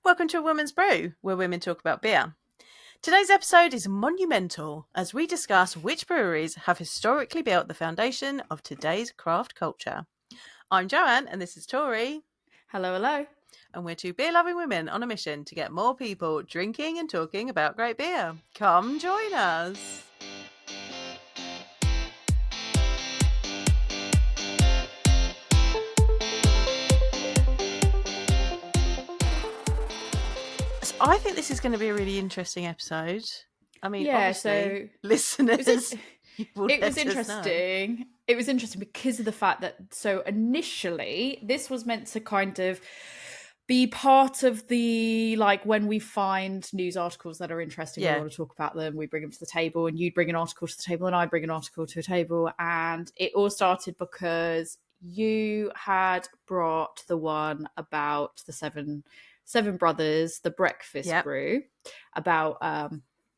Welcome to A Woman's Brew, where women talk about beer. Today's episode is monumental as we discuss which breweries have historically built the foundation of today's craft culture. I'm Joanne and this is Tori. Hello, hello. And we're two beer-loving women on a mission to get more people drinking and talking about great beer. Come join us. I think this is going to be a really interesting episode. I mean, yeah, so listeners, it was interesting. It was interesting because of the fact that initially this was meant to kind of be part of the, like, when we find news articles that are interesting, we want to talk about them, we bring them to the table, and you'd bring an article to the table and I'd bring an article to a table. And it all started because you had brought the one about the Seven Brothers, the breakfast brew, about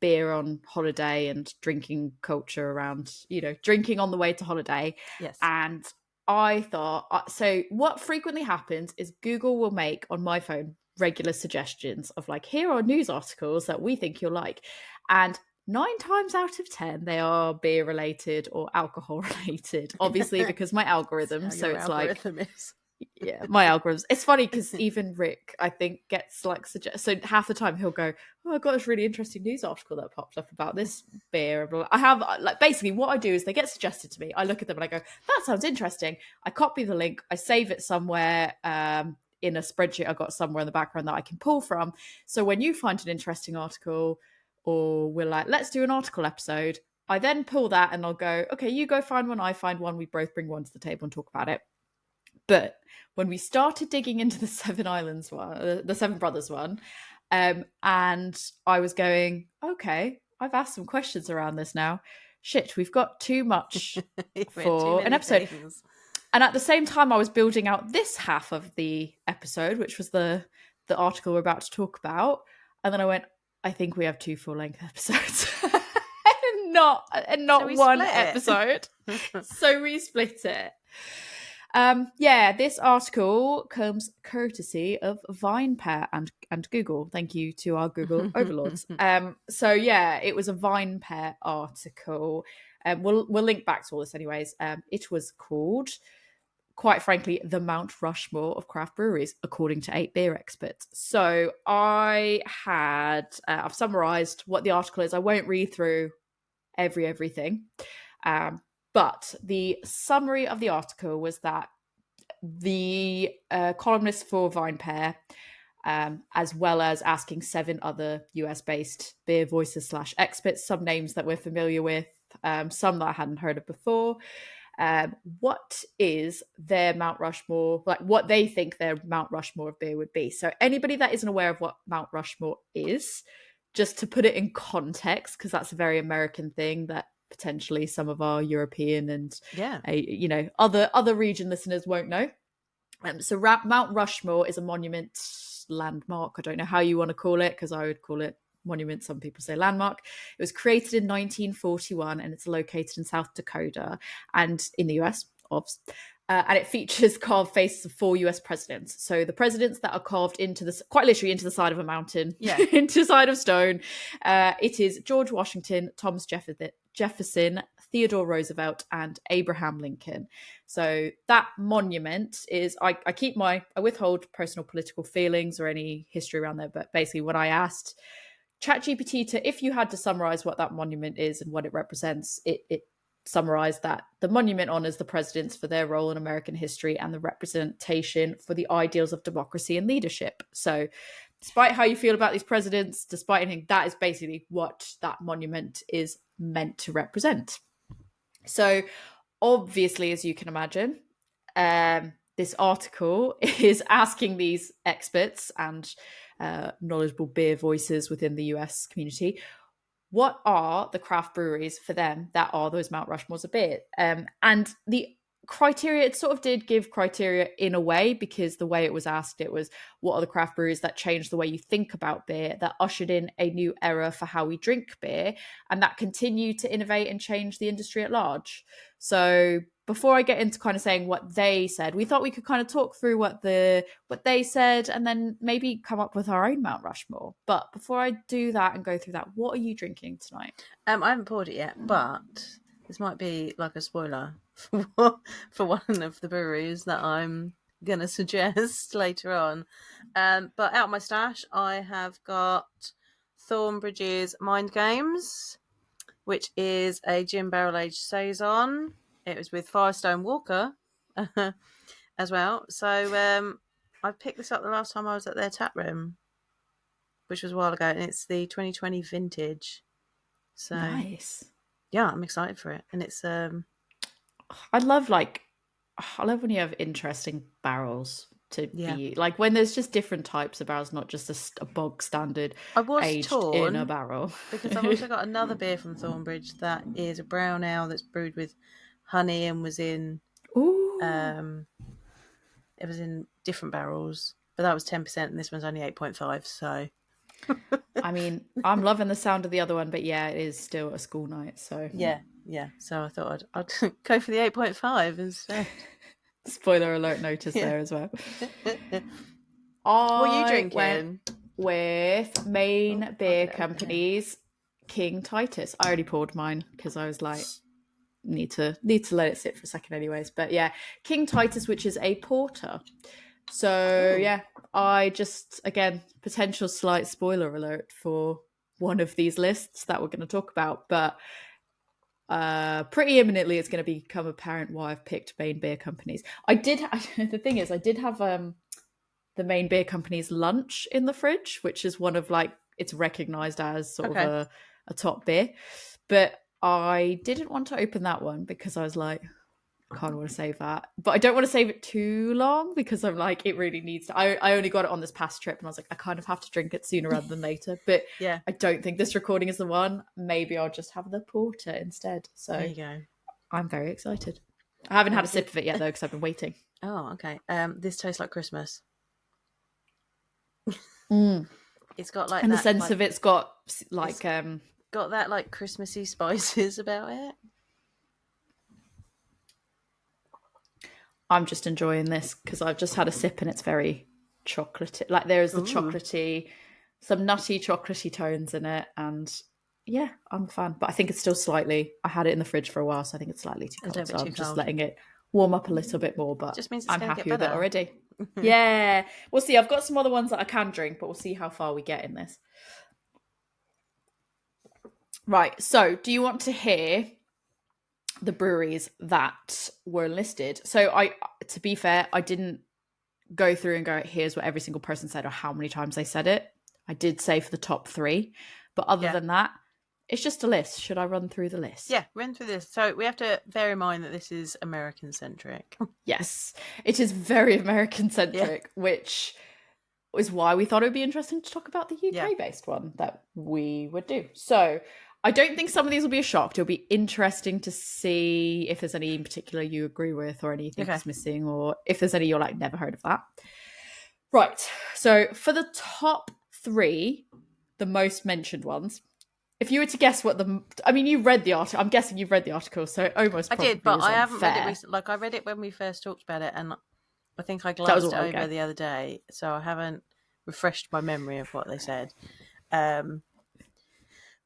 beer on holiday and drinking culture around, drinking on the way to holiday. Yes. And I thought, so what frequently happens is Google will make on my phone regular suggestions of, like, here are news articles that we think you'll like. And 9 times out of 10, they are beer related or alcohol related, obviously, because my algorithm. So it's algorithm like, is. Yeah, my algorithms. It's funny because even Rick, I think, gets like so half the time he'll go, "Oh, I got this really interesting news article that popped up about this beer." I have, like, basically what I do is they get suggested to me. I look at them and I go, "That sounds interesting." I copy the link, I save it somewhere in a spreadsheet I got somewhere in the background that I can pull from. So when you find an interesting article, or we're like, "Let's do an article episode," I then pull that and I'll go, "Okay, you go find one, I find one. We both bring one to the table and talk about it." But when we started digging into the Seven Islands one, the Seven Brothers one, and I was going, okay, I've asked some questions around this now. Shit, we've got too much for an episode. Things. And at the same time, I was building out this half of the episode, which was the article we're about to talk about. And then I went, I think we have 2 full-length episodes. and not so one episode. So we split it. This article comes courtesy of VinePair and Google. Thank you to our Google overlords. It was a VinePair article. We'll link back to all this anyways. It was called, quite frankly, the Mount Rushmore of craft breweries, according to 8 beer experts. So I've summarized what the article is. I won't read through everything. But the summary of the article was that the columnist for VinePair, as well as asking 7 other US-based beer voices / experts, some names that we're familiar with, some that I hadn't heard of before, what is their Mount Rushmore, like what they think their Mount Rushmore of beer would be. So anybody that isn't aware of what Mount Rushmore is, just to put it in context, because that's a very American thing that potentially some of our European and other region listeners won't know. So Mount Rushmore is a monument, landmark. I don't know how you want to call it, because I would call it monument. Some people say landmark. It was created in 1941 and it's located in South Dakota and in the US, and it features carved faces of 4 US presidents. So the presidents that are carved quite literally into the side of a mountain, into the side of stone. It is George Washington, Thomas Jefferson, Theodore Roosevelt, and Abraham Lincoln. So that monument is, I withhold personal political feelings or any history around there, but basically when I asked ChatGPT if you had to summarize what that monument is and what it represents, it summarized that the monument honors the presidents for their role in American history and the representation for the ideals of democracy and leadership. So despite how you feel about these presidents, despite anything, that is basically what that monument is meant to represent. So obviously, as you can imagine, this article is asking these experts and knowledgeable beer voices within the US community, what are the craft breweries for them that are those Mount Rushmores of beer? And the criteria, it sort of did give criteria in a way, because the way it was asked, it was, what are the craft breweries that changed the way you think about beer, that ushered in a new era for how we drink beer, and that continue to innovate and change the industry at large? So before I get into kind of saying what they said, we thought we could kind of talk through what they said and then maybe come up with our own Mount Rushmore. But before I do that and go through that, what are you drinking tonight? I haven't poured it yet, but this might be like a spoiler for one of the breweries that I'm gonna suggest later on. But out of my stash, I have got Thornbridge's Mind Games, which is a gin barrel aged saison. It was with Firestone Walker as well. So I picked this up the last time I was at their tap room, which was a while ago, and it's the 2020 vintage. So Nice. yeah, I'm excited for it, and it's I love when you have interesting barrels to be like when there's just different types of barrels, not just a bog standard I was aged torn in a barrel. because I've also got another beer from Thornbridge that is a brown ale that's brewed with honey and was in it was in different barrels, but that was 10%, and this one's only 8.5. So I mean, I'm loving the sound of the other one, but yeah, it is still a school night. So yeah. So I thought I'd go for the 8.5 instead. Spoiler alert notice there as well. What are you drinking? Went with Main Beer Company's King Titus. I already poured mine because I was like, need to let it sit for a second anyways. But yeah, King Titus, which is a porter. So yeah, I just, again, potential slight spoiler alert for one of these lists that we're going to talk about, but pretty imminently it's going to become apparent why I've picked Main Beer Companies. The thing is, I did have the Main Beer Company's lunch in the fridge, which is one of it's recognized as sort of a top beer, but I didn't want to open that one because I was like, I kind of want to save that, but I don't want to save it too long because I'm like, it really needs to. I only got it on this past trip and I was like, I kind of have to drink it sooner rather than later. But yeah, I don't think this recording is the one. Maybe I'll just have the porter instead. So there you go. I'm very excited. I haven't had a sip of it yet though because I've been waiting. Oh, okay. This tastes like Christmas. It's got in the sense of it's got got that like Christmassy spices about it. I'm just enjoying this because I've just had a sip and it's very chocolatey. Like there's the chocolatey, some nutty chocolatey tones in it, and yeah, I'm a fan. But I think it's still slightly. I had it in the fridge for a while, so I think it's slightly too cold. So I'm just letting it warm up a little bit more. But just means it's I'm happy with it already. Yeah, we'll see. I've got some other ones that I can drink, but we'll see how far we get in this. Right. So, do you want to hear the breweries that were listed? So to be fair, I didn't go through and go, here's what every single person said or how many times they said it. I did say for the top 3, but other than that, it's just a list. Should I run through the list? Yeah, run through this. So we have to bear in mind that this is American centric. Yes, it is very American centric, which is why we thought it would be interesting to talk about the UK based one that we would do. So I don't think some of these will be a shock. It'll be interesting to see if there's any in particular you agree with or anything that's missing, or if there's any you're like, never heard of that. Right. So for the top 3, the most mentioned ones, if you were to guess what you read the article. I'm guessing you've read the article, so almost. I did, but I haven't read it recently. Like I read it when we first talked about it, and I think I glanced over the other day, so I haven't refreshed my memory of what they said.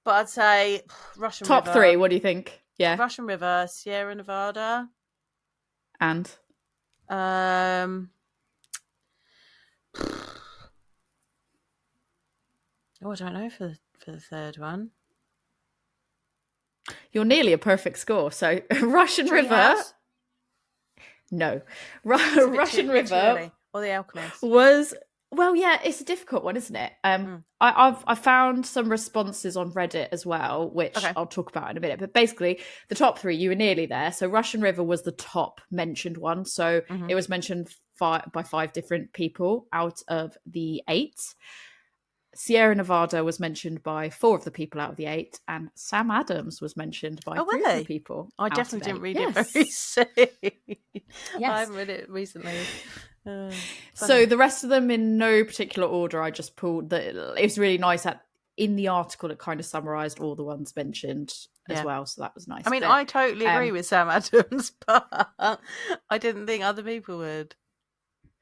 But I'd say Russian River. Top 3, what do you think? Yeah. Russian River, Sierra Nevada. And? I don't know for the third one. You're nearly a perfect score. So Russian River. No. Russian River. Or The Alchemist. Was... Well, yeah, it's a difficult one, isn't it? I found some responses on Reddit as well, which I'll talk about in a minute. But basically, the top 3, you were nearly there. So Russian River was the top mentioned one. So it was mentioned by 5 different people out of the 8. Sierra Nevada was mentioned by 4 of the people out of the 8, and Sam Adams was mentioned by 3 of the people. I definitely didn't read it very soon. I haven't read it recently. So the rest of them in no particular order. I just pulled it was really nice in the article. It kind of summarized all the ones mentioned as Yeah. well, so that was nice. I mean, But, I totally agree with Sam Adams, but I didn't think other people would.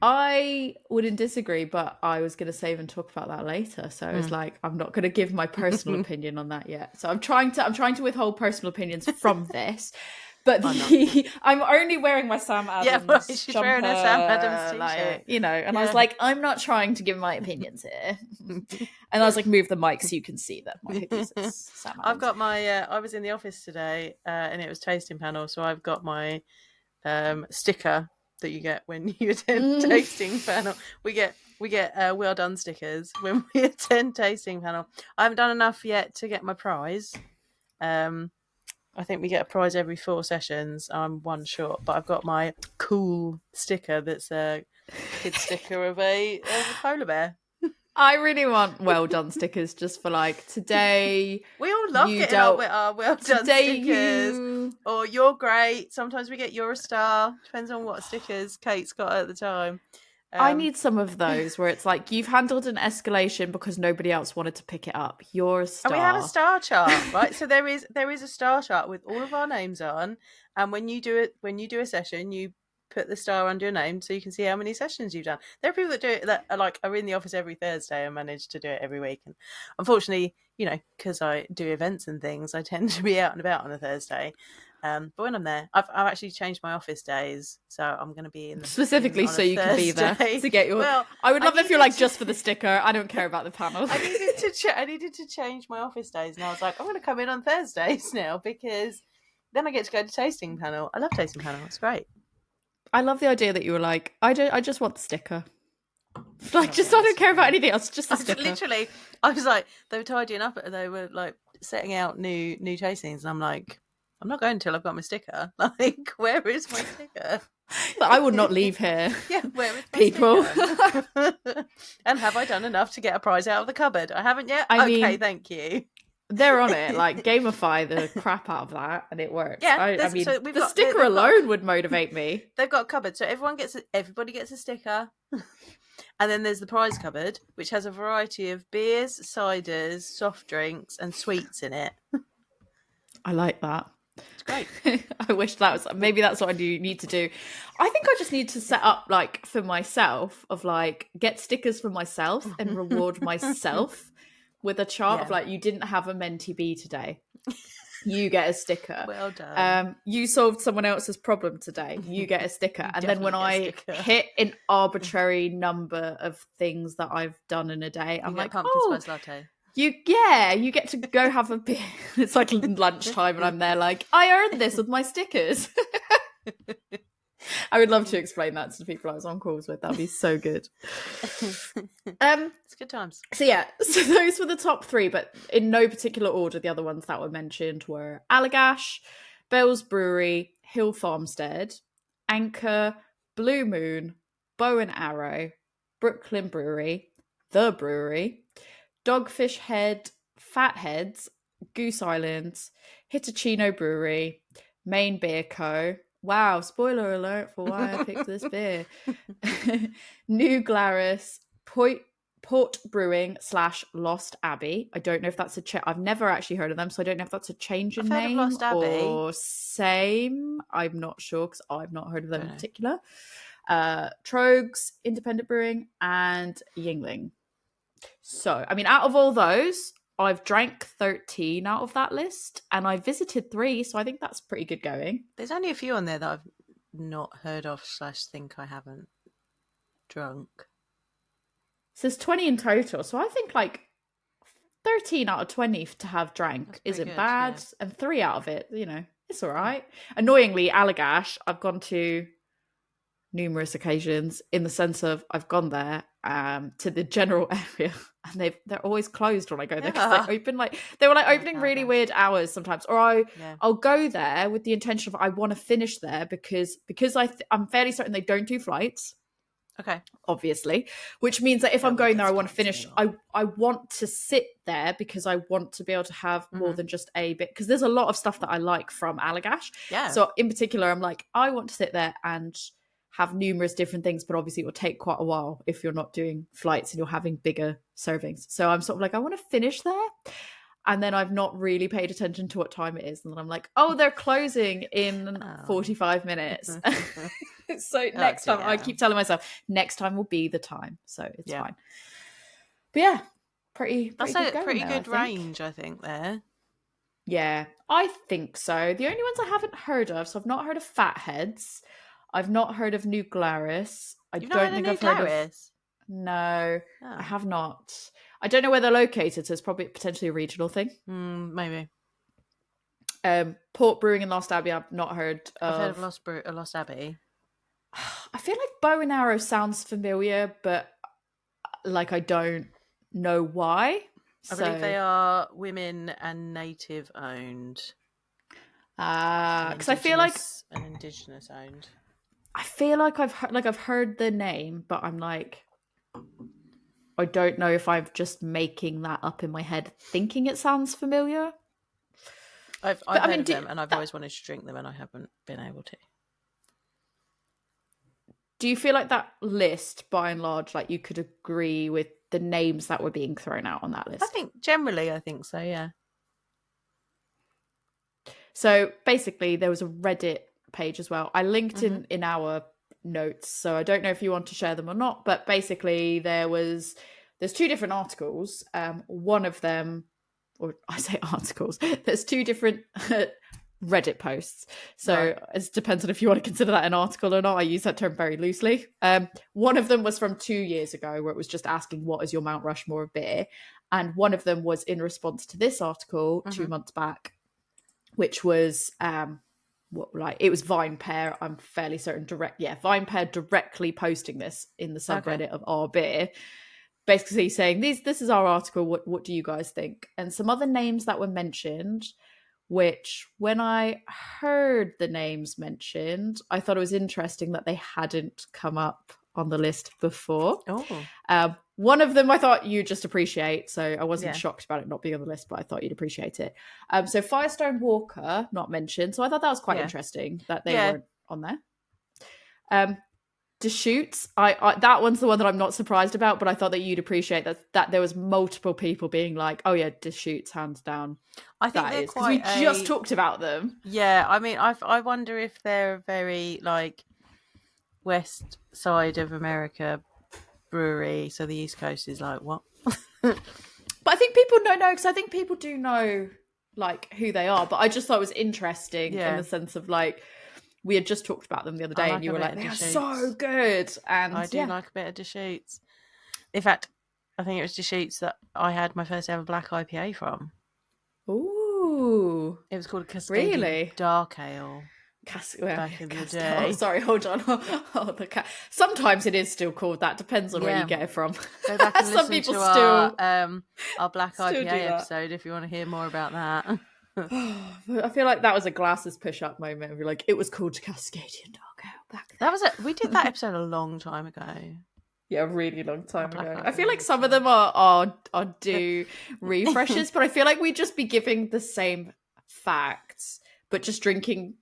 I wouldn't disagree, but I was going to save and talk about that later. So it's like I'm not going to give my personal opinion on that yet. So I'm trying to withhold personal opinions from this. But I'm only wearing my Sam Adams Yeah, she's jumper, wearing her Sam Adams t-shirt. like, you know. And I Yeah. was like, I'm not trying to give my opinions here. And I was like, move the mic so you can see that my hoodie says Sam Adams. I've got my. I was in the office today, and it was tasting panel, so I've got my sticker that you get when you attend tasting panel. We get well done stickers when we attend tasting panel. I haven't done enough yet to get my prize. I think we get a prize every 4 sessions. I'm one short, but I've got my cool sticker that's a kid sticker of a polar bear. I really want well done stickers just for like today. We all love getting our well done stickers. Or you're great. Sometimes we get you're a star. Depends on what stickers Kate's got at the time. I need some of those where it's like you've handled an escalation because nobody else wanted to pick it up. You're a star. And we have a star chart, right? So there is a star chart with all of our names on, and when you do a session, you put the star under your name so you can see how many sessions you've done. There are people that do it that are in the office every Thursday and manage to do it every week. And unfortunately, because I do events and things, I tend to be out and about on a Thursday. But when I'm there, I've actually changed my office days, so I'm going to be in specifically so you can be there to get your. Well, I would love if you're like just for the sticker. I don't care about the panel. I needed to change my office days, and I was like, I'm going to come in on Thursdays now because then I get to go to tasting panel. I love tasting panel; it's great. I love the idea that you were like, I just want the sticker. Like, I don't care about anything else. Just the sticker. Literally, I was like, they were tidying up, they were like setting out new tastings, and I'm like, I'm not going until I've got my sticker. Like, where is my sticker? I will not leave here. Yeah, where is my people? Sticker? And have I done enough to get a prize out of the cupboard? I haven't yet. I mean, mean, thank you. They're on it. Like, gamify the crap out of that, and it works. Yeah, I mean, so the sticker alone would motivate me. They've got a cupboard, so everybody gets a sticker. And then there's the prize cupboard, which has a variety of beers, ciders, soft drinks, and sweets in it. I like that. It's great. I wish maybe that's what I need to do. I think I just need to set up like for myself of like get stickers for myself and reward myself with a chart of like, you didn't have a mentee bee today. You get a sticker. Well done. You solved someone else's problem today. You get a sticker. And then when I hit an arbitrary number of things that I've done in a day, I'm like, pumpkin spice latte. You get to go have a beer. It's like lunchtime and I'm there like, I earned this with my stickers. I would love to explain that to the people I was on calls with. That'd be so good. It's good times. So yeah, so those were the top 3, but in no particular order. The other ones that were mentioned were Allagash, Bell's Brewery, Hill Farmstead, Anchor, Blue Moon, Bow and Arrow, Brooklyn Brewery, The Brewery, Dogfish Head, Fatheads, Goose Islands, Hitachino Brewery, Maine Beer Co. Wow, spoiler alert for why I picked this beer. New Glarus, Port Brewing / Lost Abbey. I don't know if that's I've never actually heard of them, so I don't know if that's a change in name or same. I'm not sure because I've not heard of them in particular. Trogs, Independent Brewing, and Yingling. So, I mean, out of all those, I've drank 13 out of that list, and I visited 3, so I think that's pretty good going. There's only a few on there that I've not heard of / think I haven't drunk. So there's 20 in total, so I think like 13 out of 20 to have drank isn't good, bad, yeah. And 3 out of it, it's all right. Annoyingly, Allagash, I've gone to numerous occasions in the sense of I've gone there to the general area and they're always closed when I go there because they were opening really weird hours sometimes, or I'll go there with the intention of I want to finish there because I'm fairly certain they don't do flights. Okay. Obviously, which means that if I'm going there, I want to finish. I want to sit there because I want to be able to have more than just a bit, because there's a lot of stuff that I like from Allagash. Yeah. So in particular, I'm like, I want to sit there and have numerous different things, but obviously it will take quite a while if you're not doing flights and you're having bigger servings. So I'm sort of like, I want to finish there. and then I've not really paid attention to what time it is, and then I'm like, oh, they're closing in 45 minutes. So next time, I keep telling myself, next time will be the time, so it's fine. But yeah, pretty That's good a pretty there, good range, I think, there. Yeah, I think so. The only ones I haven't heard of, so I've not heard of Fatheads. I've not heard of New Glarus. You've not heard of New Glarus? No, I have not. I don't know where they're located, so it's probably potentially a regional thing. Maybe. Port Brewing in Lost Abbey, I've not heard of. I've heard of Lost Abbey. I feel like Bow and Arrow sounds familiar, but like I don't know why. I believe they are women and native owned. Because I feel like an indigenous owned. I feel like I've heard the name, but I'm like, I don't know if I'm just making that up in my head, thinking it sounds familiar. I've heard of them, and I've always wanted to drink them, and I haven't been able to. Do you feel like that list, by and large, like you could agree with the names that were being thrown out on that list? I think so, yeah. So basically, there was a Reddit page as well. I linked in our notes, so I don't know if you want to share them or not, but basically there's two different articles. One of them, or I say articles, there's two different Reddit posts. So it depends on if you want to consider that an article or not. I use that term very loosely. One of them was from 2 years ago, where it was just asking, what is your Mount Rushmore of beer? And one of them was in response to this article 2 months back, which was it was VinePair. I'm fairly certain VinePair directly posting this in the subreddit of our beer, basically saying this is our article. What do you guys think? And some other names that were mentioned, which when I heard the names mentioned, I thought it was interesting that they hadn't come up on the list before. One of them I thought you'd just appreciate, so I wasn't shocked about it not being on the list, but I thought you'd appreciate it. So Firestone Walker, not mentioned, so I thought that was quite interesting that they weren't on there. Deschutes, I that one's the one that I'm not surprised about, but I thought that you'd appreciate that there was multiple people being like, oh yeah, Deschutes, hands down. I think they're quite because we just talked about them. Yeah, I mean, I wonder if they're very like west side of America brewery, so the East Coast is like what? But I think people don't know, because I think people do know like who they are, but I just thought it was interesting in the sense of like, we had just talked about them the other day, and you were like, they are so good. And I do like a bit of Deschutes. In fact, I think it was Deschutes that I had my first ever black IPA from. Ooh. It was called Cascadian Dark Ale. Back in the day. Oh, sorry, hold on. Sometimes it is still called that. Depends on where you get it from. Go back and Some people to still our black IPA episode if you want to hear more about that. I feel like that was a glasses push-up moment. We're like, it was called Cascadian Dark Ale back then. We did that episode a long time ago. Yeah, a really long time ago. I feel like some of them are due refreshes, but I feel like we'd just be giving the same facts, but just drinking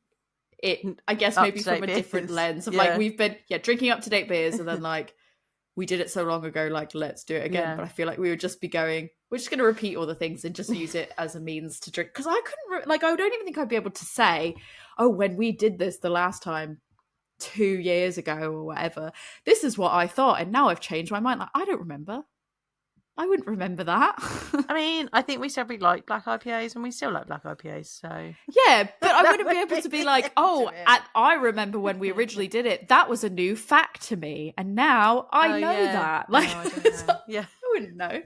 it, I guess, maybe from a different lens of like, we've been drinking up-to-date beers, and then like, we did it so long ago, like, let's do it again. But I feel like we would just be going, we're just going to repeat all the things and just use it as a means to drink. Because I couldn't, I don't even think I'd be able to say, oh, when we did this the last time 2 years ago or whatever, this is what I thought. And now I've changed my mind. Like, I don't remember. I wouldn't remember that. I mean, I think we said we like black IPAs, and we still like black IPAs, so... Yeah, but I wouldn't be able to be like, I remember when we originally did it. That was a new fact to me, and now I know that. Like, no, I don't know. I wouldn't know.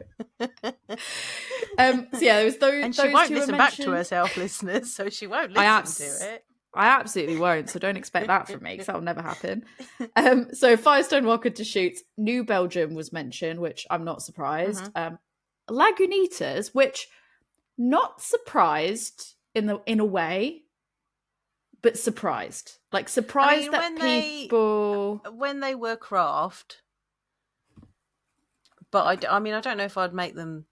So yeah, there was those. And she won't listen back to herself, listeners, so she won't listen to it. I absolutely won't, so don't expect that from me, because that will never happen. So Firestone Walker Deschutes, New Belgium was mentioned, which I'm not surprised. Lagunitas, which not surprised in a way, but surprised. Like surprised that people... When they were craft, but I mean, I don't know if I'd make them...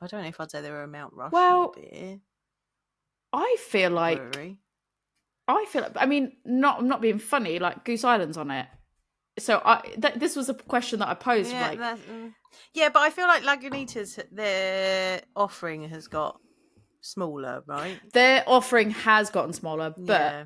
I don't know if I'd say they were a Mount Rushmore beer. I feel like... brewery. I mean, I'm not being funny, like Goose Island's on it. this was a question that I posed. Yeah, Like, yeah, but I feel like Lagunitas, their offering has got smaller, right? their offering has gotten smaller, but Yeah.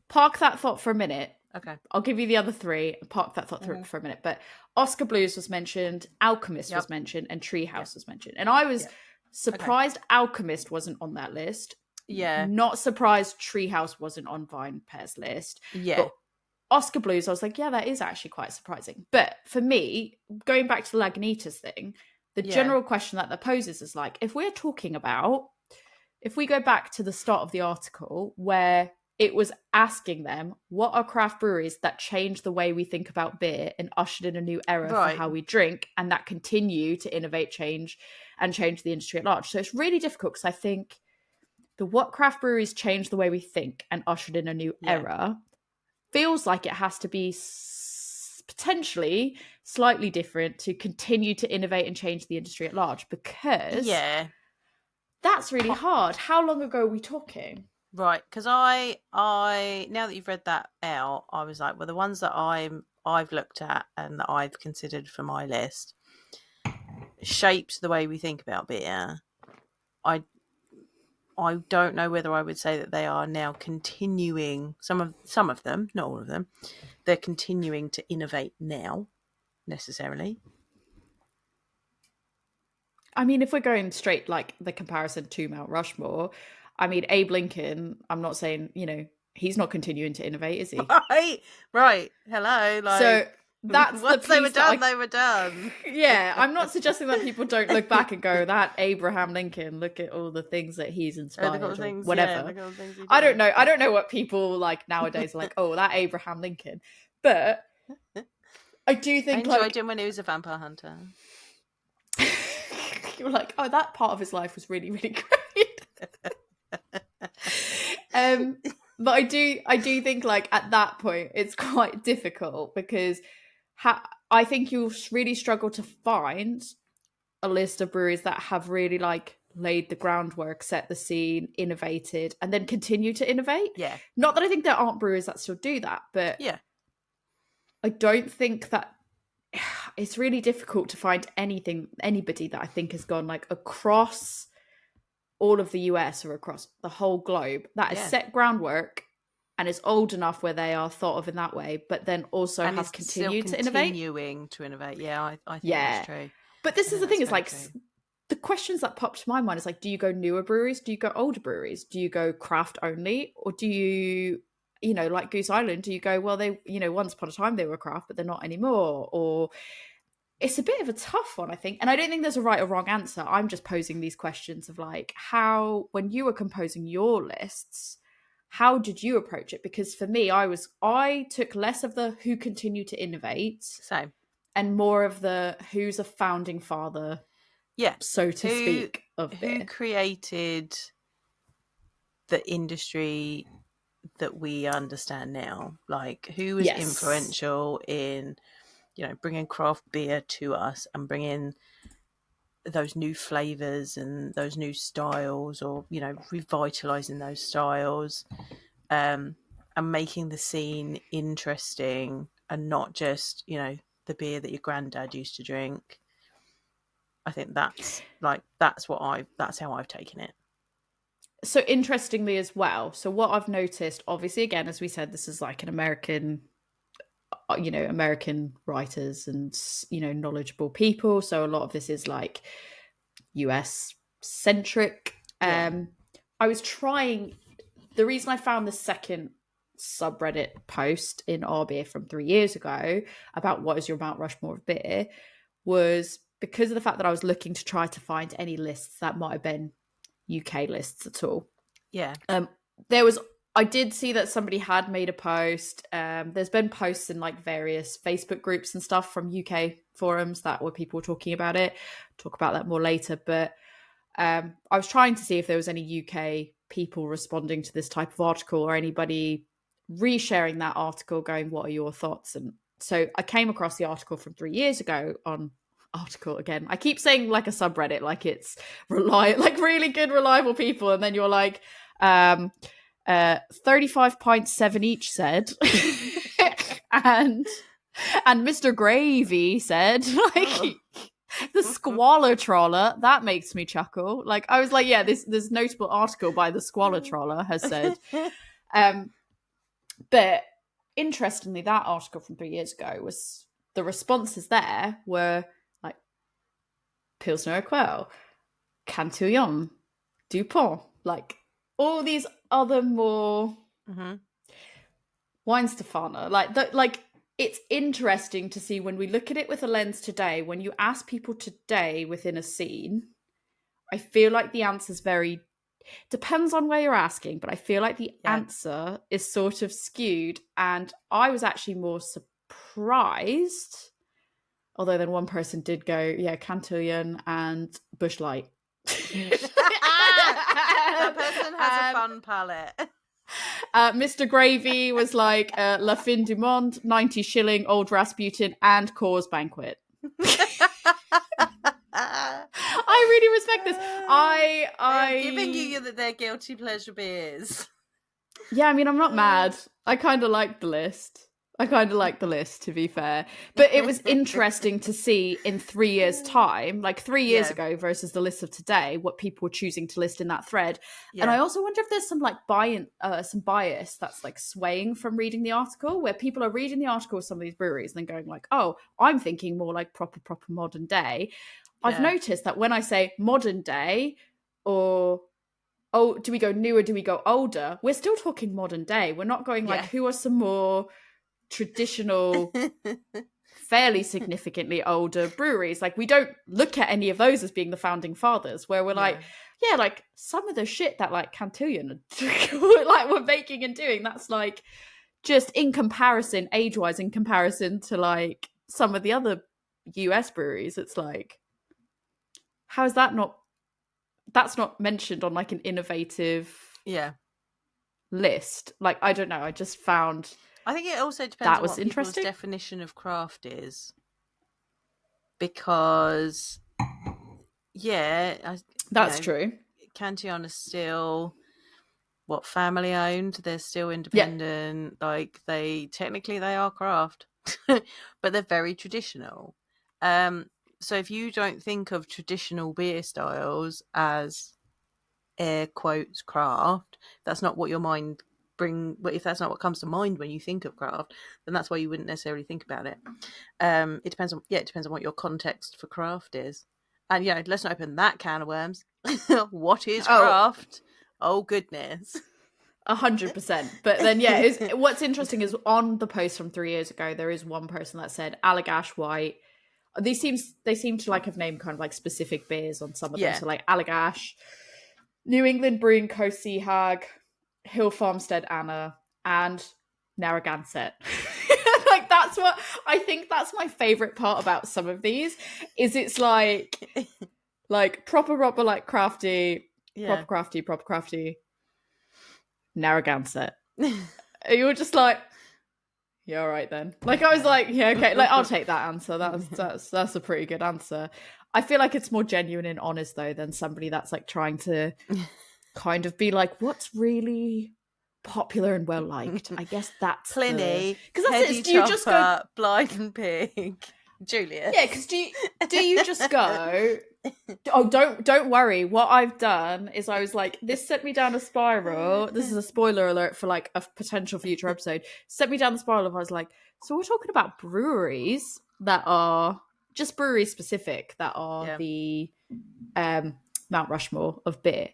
park that thought for a minute. Okay. I'll give you the other three and park that thought for a minute. But Oscar Blues was mentioned, Alchemist was mentioned, and Treehouse was mentioned. And I was surprised Alchemist wasn't on that list. Yeah. Not surprised Treehouse wasn't on VinePair's list. Yeah. But Oscar Blues, I was like, yeah, that is actually quite surprising. But for me, going back to the Lagunitas thing, the general question that poses is like, if we go back to the start of the article where it was asking them, what are craft breweries that changed the way we think about beer and ushered in a new era for how we drink, and that continue to innovate, change the industry at large? So it's really difficult because I think the what craft breweries changed the way we think and ushered in a new era feels like it has to be potentially slightly different to continue to innovate and change the industry at large, because that's really hard. How long ago are we talking? Right, because I now that you've read that out, I was like, well, the ones that I've looked at and that I've considered for my list shapes the way we think about beer. I don't know whether I would say that they are now continuing, some of them, not all of them, they're continuing to innovate now, necessarily. I mean, if we're going straight like the comparison to Mount Rushmore, I mean, Abe Lincoln, I'm not saying, he's not continuing to innovate, is he? Right. Hello. Like, so that's once they were done, they were done. Yeah, I'm not suggesting that people don't look back and go, that Abraham Lincoln, look at all the things that he's inspired or whatever. I don't know. I don't know what people like nowadays are like, oh, that Abraham Lincoln. But I do think I enjoyed him when he was a vampire hunter. You're like, oh, that part of his life was really, really great. But I do think like at that point it's quite difficult because I think you'll really struggle to find a list of breweries that have really like laid the groundwork, set the scene, innovated, and then continue to innovate. Yeah. Not that I think there aren't breweries that still do that, but I don't think that it's really difficult to find anybody that I think has gone like across all of the US or across the whole globe that has set groundwork and is old enough where they are thought of in that way, but then also has continued to innovate. Continuing to innovate. Yeah, I think that's true. But this is the thing, is like the questions that pop to my mind is like, do you go newer breweries? Do you go older breweries? Do you go craft only? Or do you, like Goose Island, do you go, well, they, once upon a time they were craft, but they're not anymore? Or it's a bit of a tough one, I think. And I don't think there's a right or wrong answer. I'm just posing these questions of like, how, when you were composing your lists, how did you approach it? Because for me, I took less of the who continue to innovate. Same. And more of the who's a founding father, so to speak, of beer. Who created the industry that we understand now? Like, who was influential in, bringing craft beer to us and bringing those new flavors and those new styles, or, revitalizing those styles, and making the scene interesting and not just, the beer that your granddad used to drink. I think that's how I've taken it. So interestingly as well, so what I've noticed, obviously, again, as we said, this is like an American writers and, knowledgeable people. So a lot of this is like US centric. I was trying, the reason I found the second subreddit post in our beer from 3 years ago about what is your Mount Rushmore of beer was because of the fact that I was looking to try to find any lists that might have been UK lists at all. I did see that somebody had made a post. There's been posts in like various Facebook groups and stuff from UK forums that were people talking about it. Talk about that more later. But I was trying to see if there was any UK people responding to this type of article, or anybody resharing that article going, what are your thoughts? And so I came across the article from 3 years ago on article again. I keep saying like a subreddit, like it's like really good, reliable people. And then you're like, 35 pints, 7 each said. And And Mr. Gravy said, like, the squalor trawler, that makes me chuckle. Like, I was like, yeah, this notable article by the squalor trawler has said. But interestingly, that article from 3 years ago was, the responses there were like Pilsner Urquell, Cantillon, Dupont, like all these other more wine Stefana. Like it's interesting to see when we look at it with a lens today, when you ask people today within a scene, I feel like the answer's very depends on where you're asking, but I feel like the answer is sort of skewed. And I was actually more surprised, although then one person did go, yeah, Cantillon and Bush Light. That person has a fun palate. Mr. Gravy was like La Fin du Monde, 90 shilling, Old Rasputin, and Coors Banquet. I really respect this. I'm giving you their guilty pleasure beers. Yeah, I mean, I'm not mad. I kind of like the list. To be fair. But it was interesting to see in 3 years' time, like 3 years ago versus the list of today, what people were choosing to list in that thread. Yeah. And I also wonder if there's some like some bias that's like swaying from reading the article, where people are reading the article of some of these breweries and then going like, oh, I'm thinking more like proper modern day. I've noticed that when I say modern day or do we go new or do we go older? We're still talking modern day. We're not going like, who are some more traditional, fairly significantly older breweries? Like, we don't look at any of those as being the founding fathers, where we're like, like some of the shit that like Cantillon like we're making and doing, that's like just in comparison, age-wise, in comparison to like some of the other US breweries, it's like, how is that not? That's not mentioned on like an innovative list. Like, I don't know. I just found. I think it also depends on what people's definition of craft is, because that's true. Cantillon is still family owned. They're still independent. Like they are craft, but they're very traditional. So if you don't think of traditional beer styles as air quotes craft, that's not what your mind if that's not what comes to mind when you think of craft, then that's why you wouldn't necessarily think about it. It depends on what your context for craft is. And let's not open that can of worms. What is craft? Oh goodness. 100%. But then what's interesting is on the post from 3 years ago, there is one person that said Allagash White. They seem to like have named kind of like specific beers on some of them. So like Allagash, New England Brewing Co. Seahag, Hill Farmstead Anna, and Narragansett. Like that's what I think. That's my favorite part about some of these. Is it's like proper like crafty, proper crafty. Narragansett. You were just like, yeah, all right then. Like I was like, yeah, okay, like I'll take that answer. That's a pretty good answer. I feel like it's more genuine and honest though than somebody that's like trying to kind of be like, what's really popular and well liked. I guess that's Pliny. Because that's it. Do you just go Blind and Pig, Julius? Yeah, because do you just go? Oh, don't worry. What I've done is I was like, this sent me down a spiral. This is a spoiler alert for like a potential future episode. Sent me down the spiral of I was like, so we're talking about breweries that are just brewery specific, that are the Mount Rushmore of beer.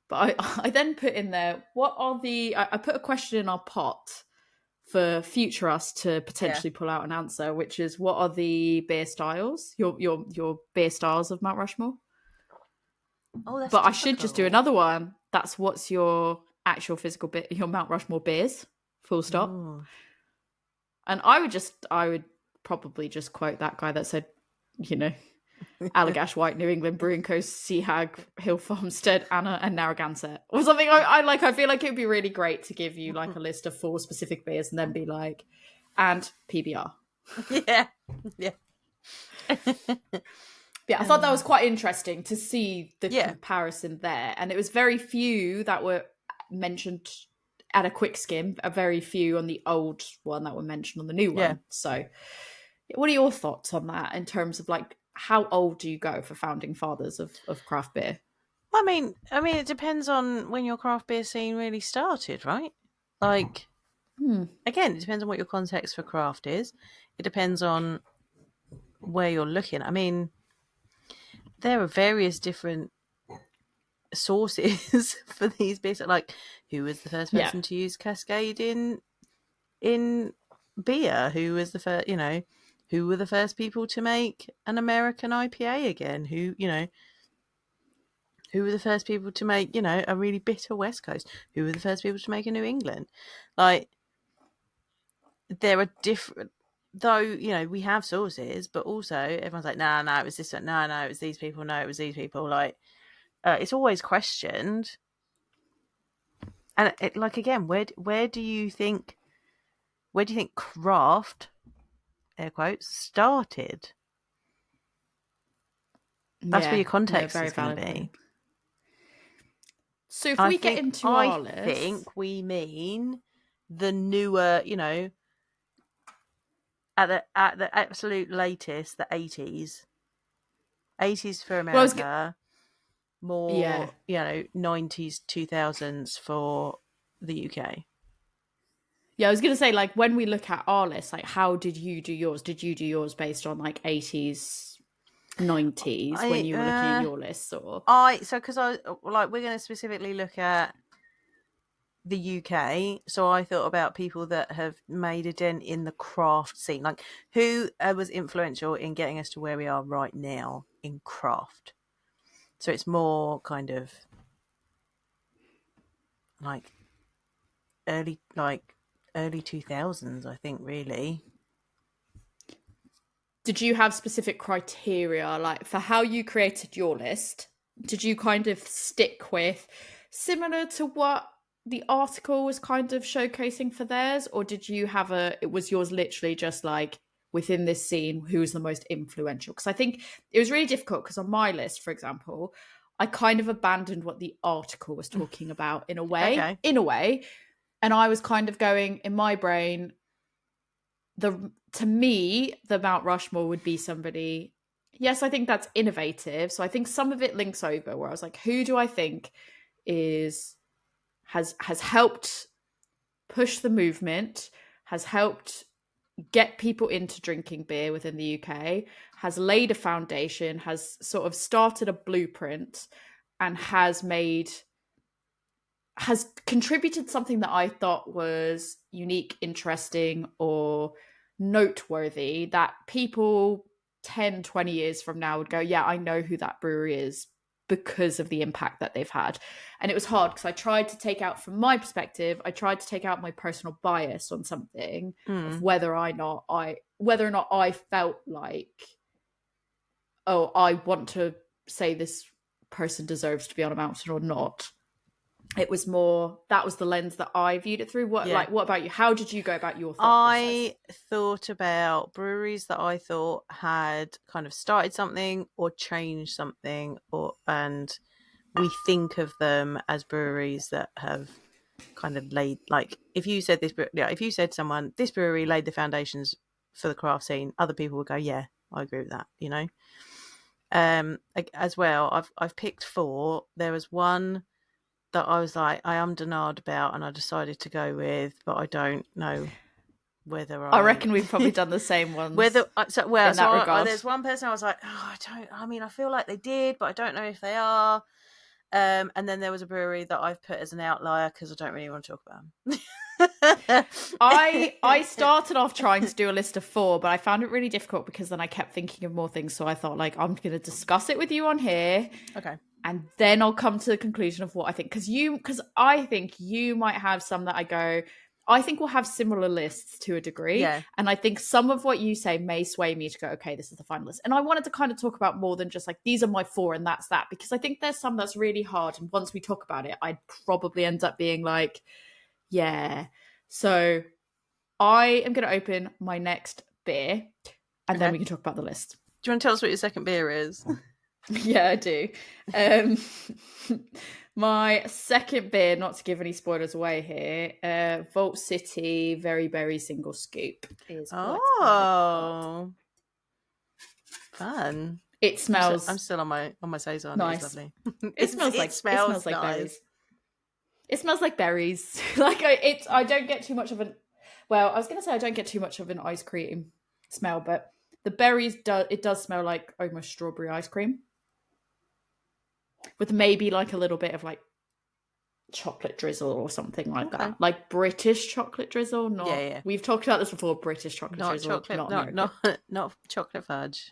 But I then put in there, what are the? I put a question in our pot for future us to potentially pull out an answer, which is, what are the beer styles? Your beer styles of Mount Rushmore. Oh, that's but difficult. I should just do another one. That's what's your actual physical beer, your Mount Rushmore beers. Full stop. Ooh. And I would probably just quote that guy that said, Allagash White, New England Brewing Co., Seahag, Hill Farmstead, Anna, and Narragansett, or something. I feel like it would be really great to give you like a list of 4 specific beers and then be like, and PBR. Yeah. Yeah, I thought that was quite interesting to see the comparison there, and it was very few that were mentioned at a quick skim, a very few on the old one that were mentioned on the new one. Yeah. So what are your thoughts on that in terms of like how old do you go for founding fathers of craft beer? I mean, it depends on when your craft beer scene really started, right? Like, again, it depends on what your context for craft is. It depends on where you're looking. I mean, there are various different sources for these beers. Like, who was the first person to use Cascade in beer? Who was the first? Who were the first people to make an American IPA again? Who were the first people to make, a really bitter West Coast? Who were the first people to make a New England? Like, there are different, though, we have sources, but also everyone's like, no, it was this one. No, it was these people. No, it was these people. Like, it's always questioned. And again, where do you think craft, air quotes, started? That's where your context is going to be. So if we get into our list, I think we mean the newer, at the absolute latest, the 80s. 80s for America, more, 90s, 2000s for the UK. Yeah, I was going to say, like, when we look at our list, like, how did you do yours? Did you do yours based on, like, 80s, 90s when you were looking at your list? Or because we're going to specifically look at the UK, so I thought about people that have made a dent in the craft scene, like who was influential in getting us to where we are right now in craft. So it's more kind of like early 2000s, I think, really. Did you have specific criteria, like, for how you created your list? Did you kind of stick with similar to what the article was kind of showcasing for theirs, or did you have it was yours literally just like within this scene, who's the most influential? Because I think it was really difficult because on my list, for example, I kind of abandoned what the article was talking about in a way, and I was kind of going in my brain, to me, the Mount Rushmore would be somebody. Yes, I think that's innovative. So I think some of it links over where I was like, who do I think has helped push the movement, has helped get people into drinking beer within the UK, has laid a foundation, has sort of started a blueprint, and has contributed something that I thought was unique, interesting, or noteworthy that people 10, 20 years from now would go, yeah, I know who that brewery is because of the impact that they've had. And it was hard because I tried to take out, from my perspective, I tried to take out my personal bias on something of whether or not I felt like, oh, I want to say this person deserves to be on a mountain or not. It was more, that was the lens that I viewed it through. What about you? How did you go about your thought process? I thought about breweries that I thought had kind of started something or changed something, and we think of them as breweries that have kind of laid, like, if you said someone, this brewery laid the foundations for the craft scene, other people would go, yeah, I agree with that, as well. I've picked 4. There was one that I was like, I ummed about, and I decided to go with, but I don't know whether I reckon we've probably done the same ones. There's one person I was like, I feel like they did, but I don't know if they are. And then there was a brewery that I've put as an outlier because I don't really want to talk about them. I started off trying to do a list of 4, but I found it really difficult because then I kept thinking of more things. So I thought, like, I'm going to discuss it with you on here. Okay. And then I'll come to the conclusion of what I think. Because I think you might have some that I think we'll have similar lists to a degree. Yeah. And I think some of what you say may sway me to go, okay, this is the final list. And I wanted to kind of talk about more than just like, these are my 4 and that's that. Because I think there's some that's really hard. And once we talk about it, I'd probably end up being like, yeah. So I am going to open my next beer and then we can talk about the list. Do you want to tell us what your second beer is? Yeah, I do. My second beer, not to give any spoilers away here, Vault City Very Berry Single Scoop is what I've got. Fun. It I'm smells still on my saison. It is nice. lovely. It smells It like it smells smells like nice. berries. It smells like berries. I don't get too much of an. Well, I was going to say I don't get too much of an ice cream smell, but the berries does smell like almost strawberry ice cream, with maybe like a little bit of like chocolate drizzle or something like that, like British chocolate drizzle. Yeah. We've talked about this before. British chocolate Not drizzle, chocolate, not American. not chocolate fudge.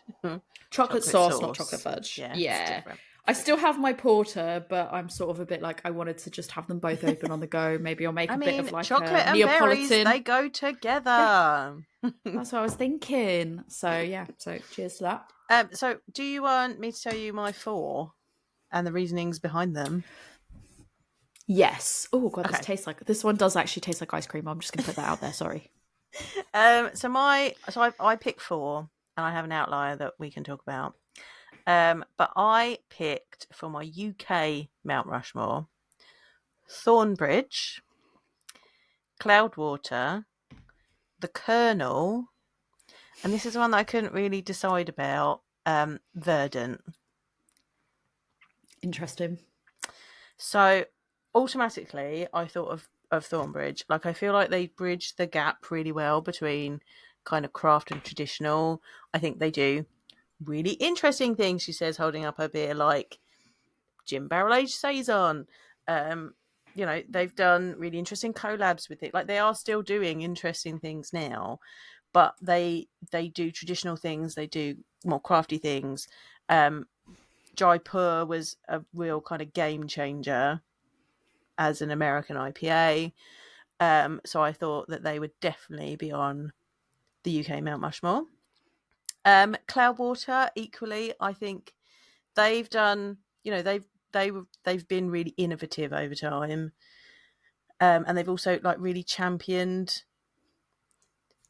Chocolate sauce, not chocolate fudge. Yeah, Yeah. it's different. I still have my porter, but I'm sort of a bit like I wanted to just have them both open on the go. Maybe I'll make a bit of like chocolate a and Neapolitan. berries, they go together. That's what I was thinking. So yeah, so cheers to that. So do you want me to tell you my 4 and the reasonings behind them? Yes. Oh god, this one does actually taste like ice cream. I'm just gonna put that out there. Sorry. So I picked 4, and I have an outlier that we can talk about. But I picked for my UK Mount Rushmore Thornbridge, Cloudwater, the Kernel, and this is one that I couldn't really decide about, Verdant. Interesting. So automatically I thought of Thornbridge. Like, I feel like they bridge the gap really well between kind of craft and traditional. I think they do really interesting things, she says, holding up her beer, like gin barrel aged saison. They've done really interesting collabs with it. Like, they are still doing interesting things now, but they do traditional things, they do more crafty things. Jaipur was a real kind of game changer as an American IPA. So I thought that they would definitely be on the UK Mount Rushmore. Cloudwater, equally, I think they've done, they've been really innovative over time. And they've also like really championed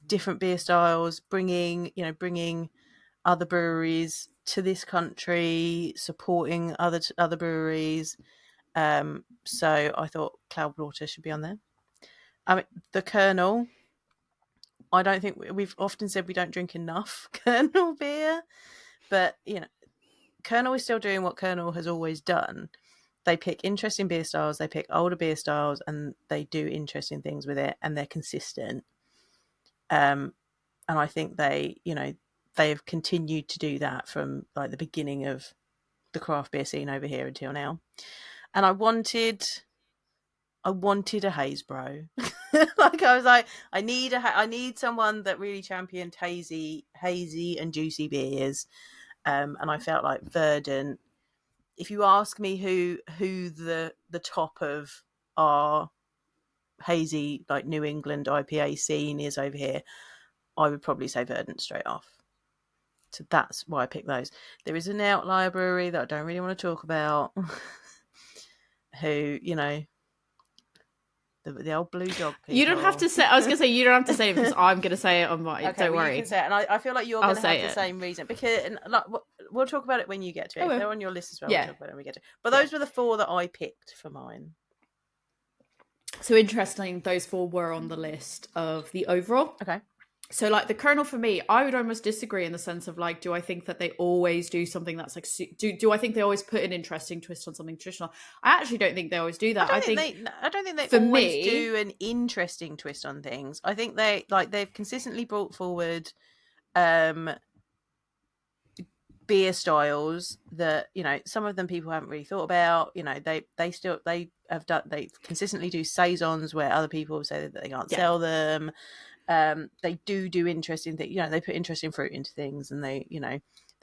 different beer styles, bringing other breweries to this country, supporting other breweries. So I thought Cloudwater should be on there. I mean, the Kernel, I don't think we've often said we don't drink enough Kernel beer, but Kernel is still doing what Kernel has always done. They pick interesting beer styles, they pick older beer styles, and they do interesting things with it, and they're consistent. And I think they have continued to do that from like the beginning of the craft beer scene over here until now. And I wanted a haze bro. Like, I was like, I need someone that really championed hazy and juicy beers. And I felt like Verdant. If you ask me who the top of our hazy, like, New England IPA scene is over here, I would probably say Verdant straight off. So that's why I picked those. There is an outlier brewery that I don't really want to talk about, who, the old Blue Dog people. You don't have to say. I was going to say you don't have to say it because I'm going to say it on mine. Okay, don't worry. You can say it, and I feel like you're going to have the same reason, because we'll talk about it when you get to it. If they're on your list as well, we'll talk about it when we get to it. But those were the 4 that I picked for mine. So interesting, those 4 were on the list of the overall. Okay. So like the Kernel for me, I would almost disagree in the sense of like, do I think that they always do something that's like, do I think they always put an interesting twist on something traditional? I actually don't think they always do that. I don't think they always do an interesting twist on things. I think they've consistently brought forward beer styles that some of them people haven't really thought about. They consistently do saisons where other people say that they can't sell them. They do interesting things. They put interesting fruit into things, and they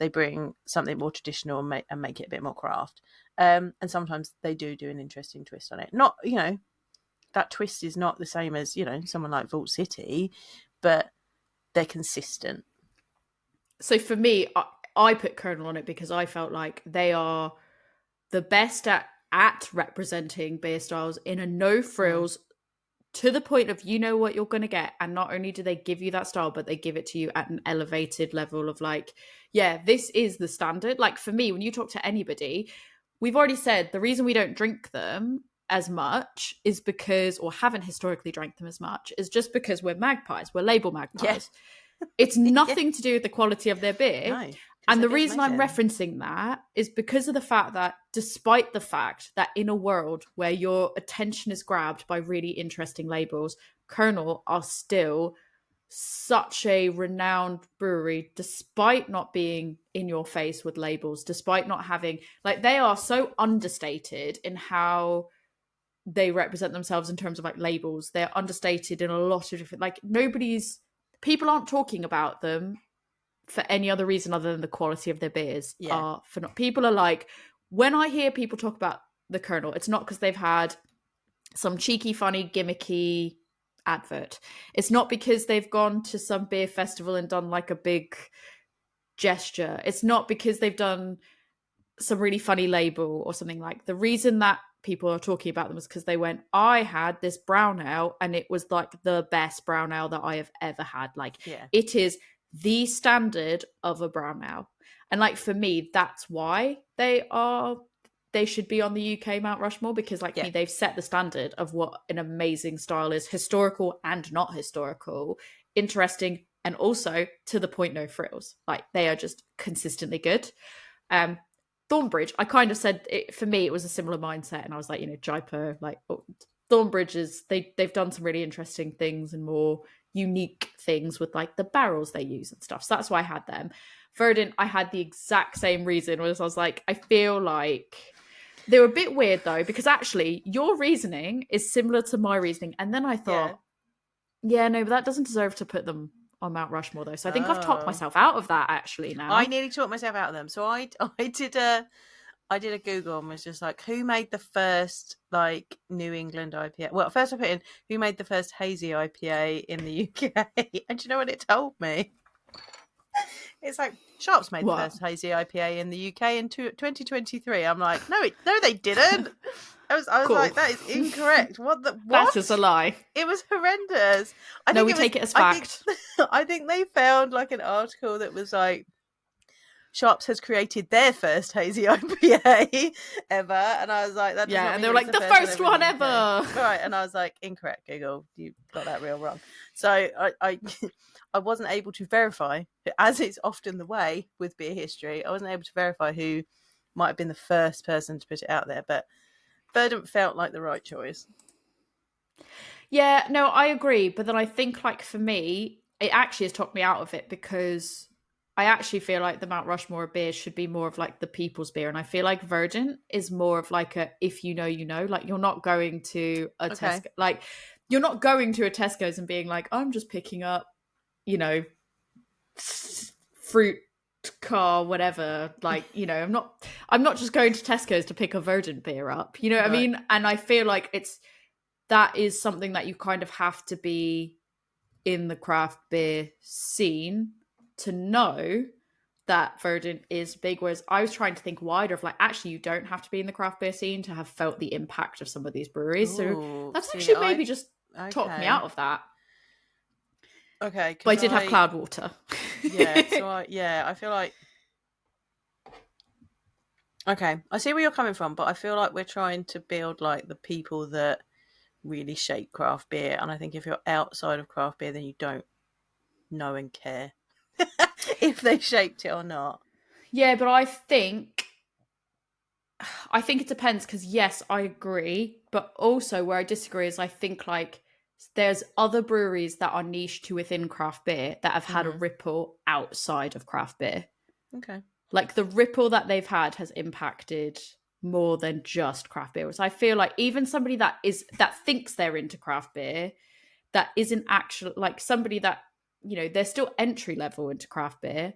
bring something more traditional and make it a bit more craft. And sometimes they do an interesting twist on it. Not that twist is not the same as someone like Vault City, but they're consistent. So for me, I put Kernel on it because I felt like they are the best at representing beer styles in a no frills. To the point of what you're going to get, and not only do they give you that style, but they give it to you at an elevated level of like, yeah, this is the standard. Like for me, when you talk to anybody, we've already said the reason we don't drink them as much is because, or haven't historically drank them as much, is just because we're magpies. We're label magpies. It's nothing to do with the quality of their beer. No. And the reason I'm referencing that is because of the fact that despite the fact that in a world where your attention is grabbed by really interesting labels, Kernel are still such a renowned brewery, despite not being in your face with labels, despite not having, like, they are so understated in how they represent themselves in terms of like labels. They're understated in a lot of different, like, people aren't talking about them for any other reason other than the quality of their beers. People are like, when I hear people talk about the Kernel, it's not because they've had some cheeky, funny, gimmicky advert. It's not because they've gone to some beer festival and done like a big gesture. It's not because they've done some really funny label or something. Like, the reason that people are talking about them is because they went, I had this brown ale and it was like the best brown ale that I have ever had. Like, it is the standard of a brown ale. And like, for me, that's why they should be on the UK Mount Rushmore, because like they've set the standard of what an amazing style is, historical and not historical, interesting, and also to the point, no frills. Like, they are just consistently good. Thornbridge, I kind of said it, for me, it was a similar mindset, and I was like, Jaipur, like, Thornbridge they've done some really interesting things and more unique things with like the barrels they use and stuff. So that's why I had them. Verdant, I had the exact same reason, was I was like, I feel like they were a bit weird though, because actually your reasoning is similar to my reasoning. And then I thought, no, but that doesn't deserve to put them on Mount Rushmore though. So I think I've talked myself out of that actually now. I nearly talked myself out of them. So I did a Google and was just like, who made the first like New England IPA? Well, first I put in who made the first hazy IPA in the UK, and do you know what it told me? It's like Sharps made the first hazy IPA in the UK in 2023. I'm like, no, they didn't. I was cool. Like, that is incorrect. What? That is a lie. It was horrendous. We take it as fact. I think they found like an article that was like, Sharps has created their first hazy IPA ever, and I was like, that. And they were like, the first one ever. Right, and I was like, incorrect, Google. You got that real wrong. So I wasn't able to verify, as is often the way with beer history. I wasn't able to verify who might have been the first person to put it out there, but Verdant felt like the right choice. Yeah, no, I agree. But then I think, like, for me, it actually has talked me out of it, because I actually feel like the Mount Rushmore of beers should be more of like the people's beer. And I feel like Verdant is more of like a, if you know, you know, like, you're not going to a Tesco, like, you're not going to a Tesco's and being like, I'm just picking up, fruit car, whatever. Like, I'm not just going to Tesco's to pick a Verdant beer up. You know what I mean? And I feel like that is something that you kind of have to be in the craft beer scene to know that Verdant is big. Whereas I was trying to think wider of like, actually, you don't have to be in the craft beer scene to have felt the impact of some of these breweries. So that's actually maybe just talked me out of that. Okay. But I did have Cloudwater. Yeah. So I feel like, okay, I see where you're coming from, but I feel like we're trying to build like the people that really shape craft beer. And I think if you're outside of craft beer, then you don't know and care if they shaped it or not. Yeah, but I think it depends, because yes, I agree, but also where I disagree is I think like there's other breweries that are niche to within craft beer that have had a ripple outside of craft beer. Okay. Like the ripple that they've had has impacted more than just craft beer. So I feel like even somebody that thinks they're into craft beer, that isn't actually like somebody that, they're still entry level into craft beer.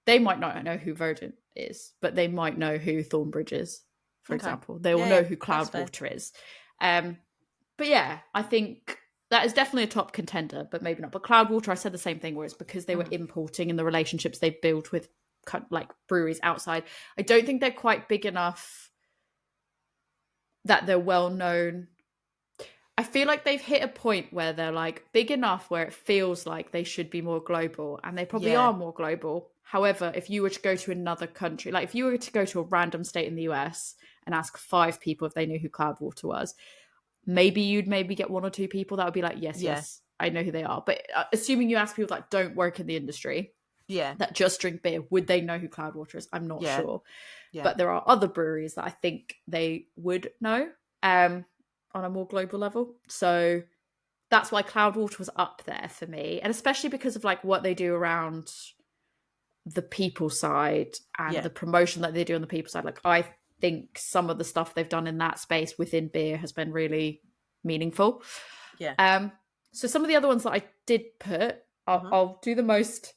They might not know who Verdant is, but they might know who Thornbridge is, for example. They will know who Cloudwater is. But yeah, I think that is definitely a top contender, but maybe not. But Cloudwater, I said the same thing, where it's because they were importing and the relationships they built with like breweries outside. I don't think they're quite big enough that they're well known. I feel like they've hit a point where they're like big enough where it feels like they should be more global, and they probably are more global. However, if you were to go to another country, like if you were to go to a random state in the US and ask 5 people if they knew who Cloudwater was, maybe you'd get 1 or 2 people that would be like, yes, I know who they are. But assuming you ask people that don't work in the industry, that just drink beer, would they know who Cloudwater is? I'm not sure. But there are other breweries that I think they would know on a more global level. So that's why Cloudwater was up there for me. And especially because of like what they do around the people side and the promotion that they do on the people side. Like I think some of the stuff they've done in that space within beer has been really meaningful. So some of the other ones that I did put, I'll do the most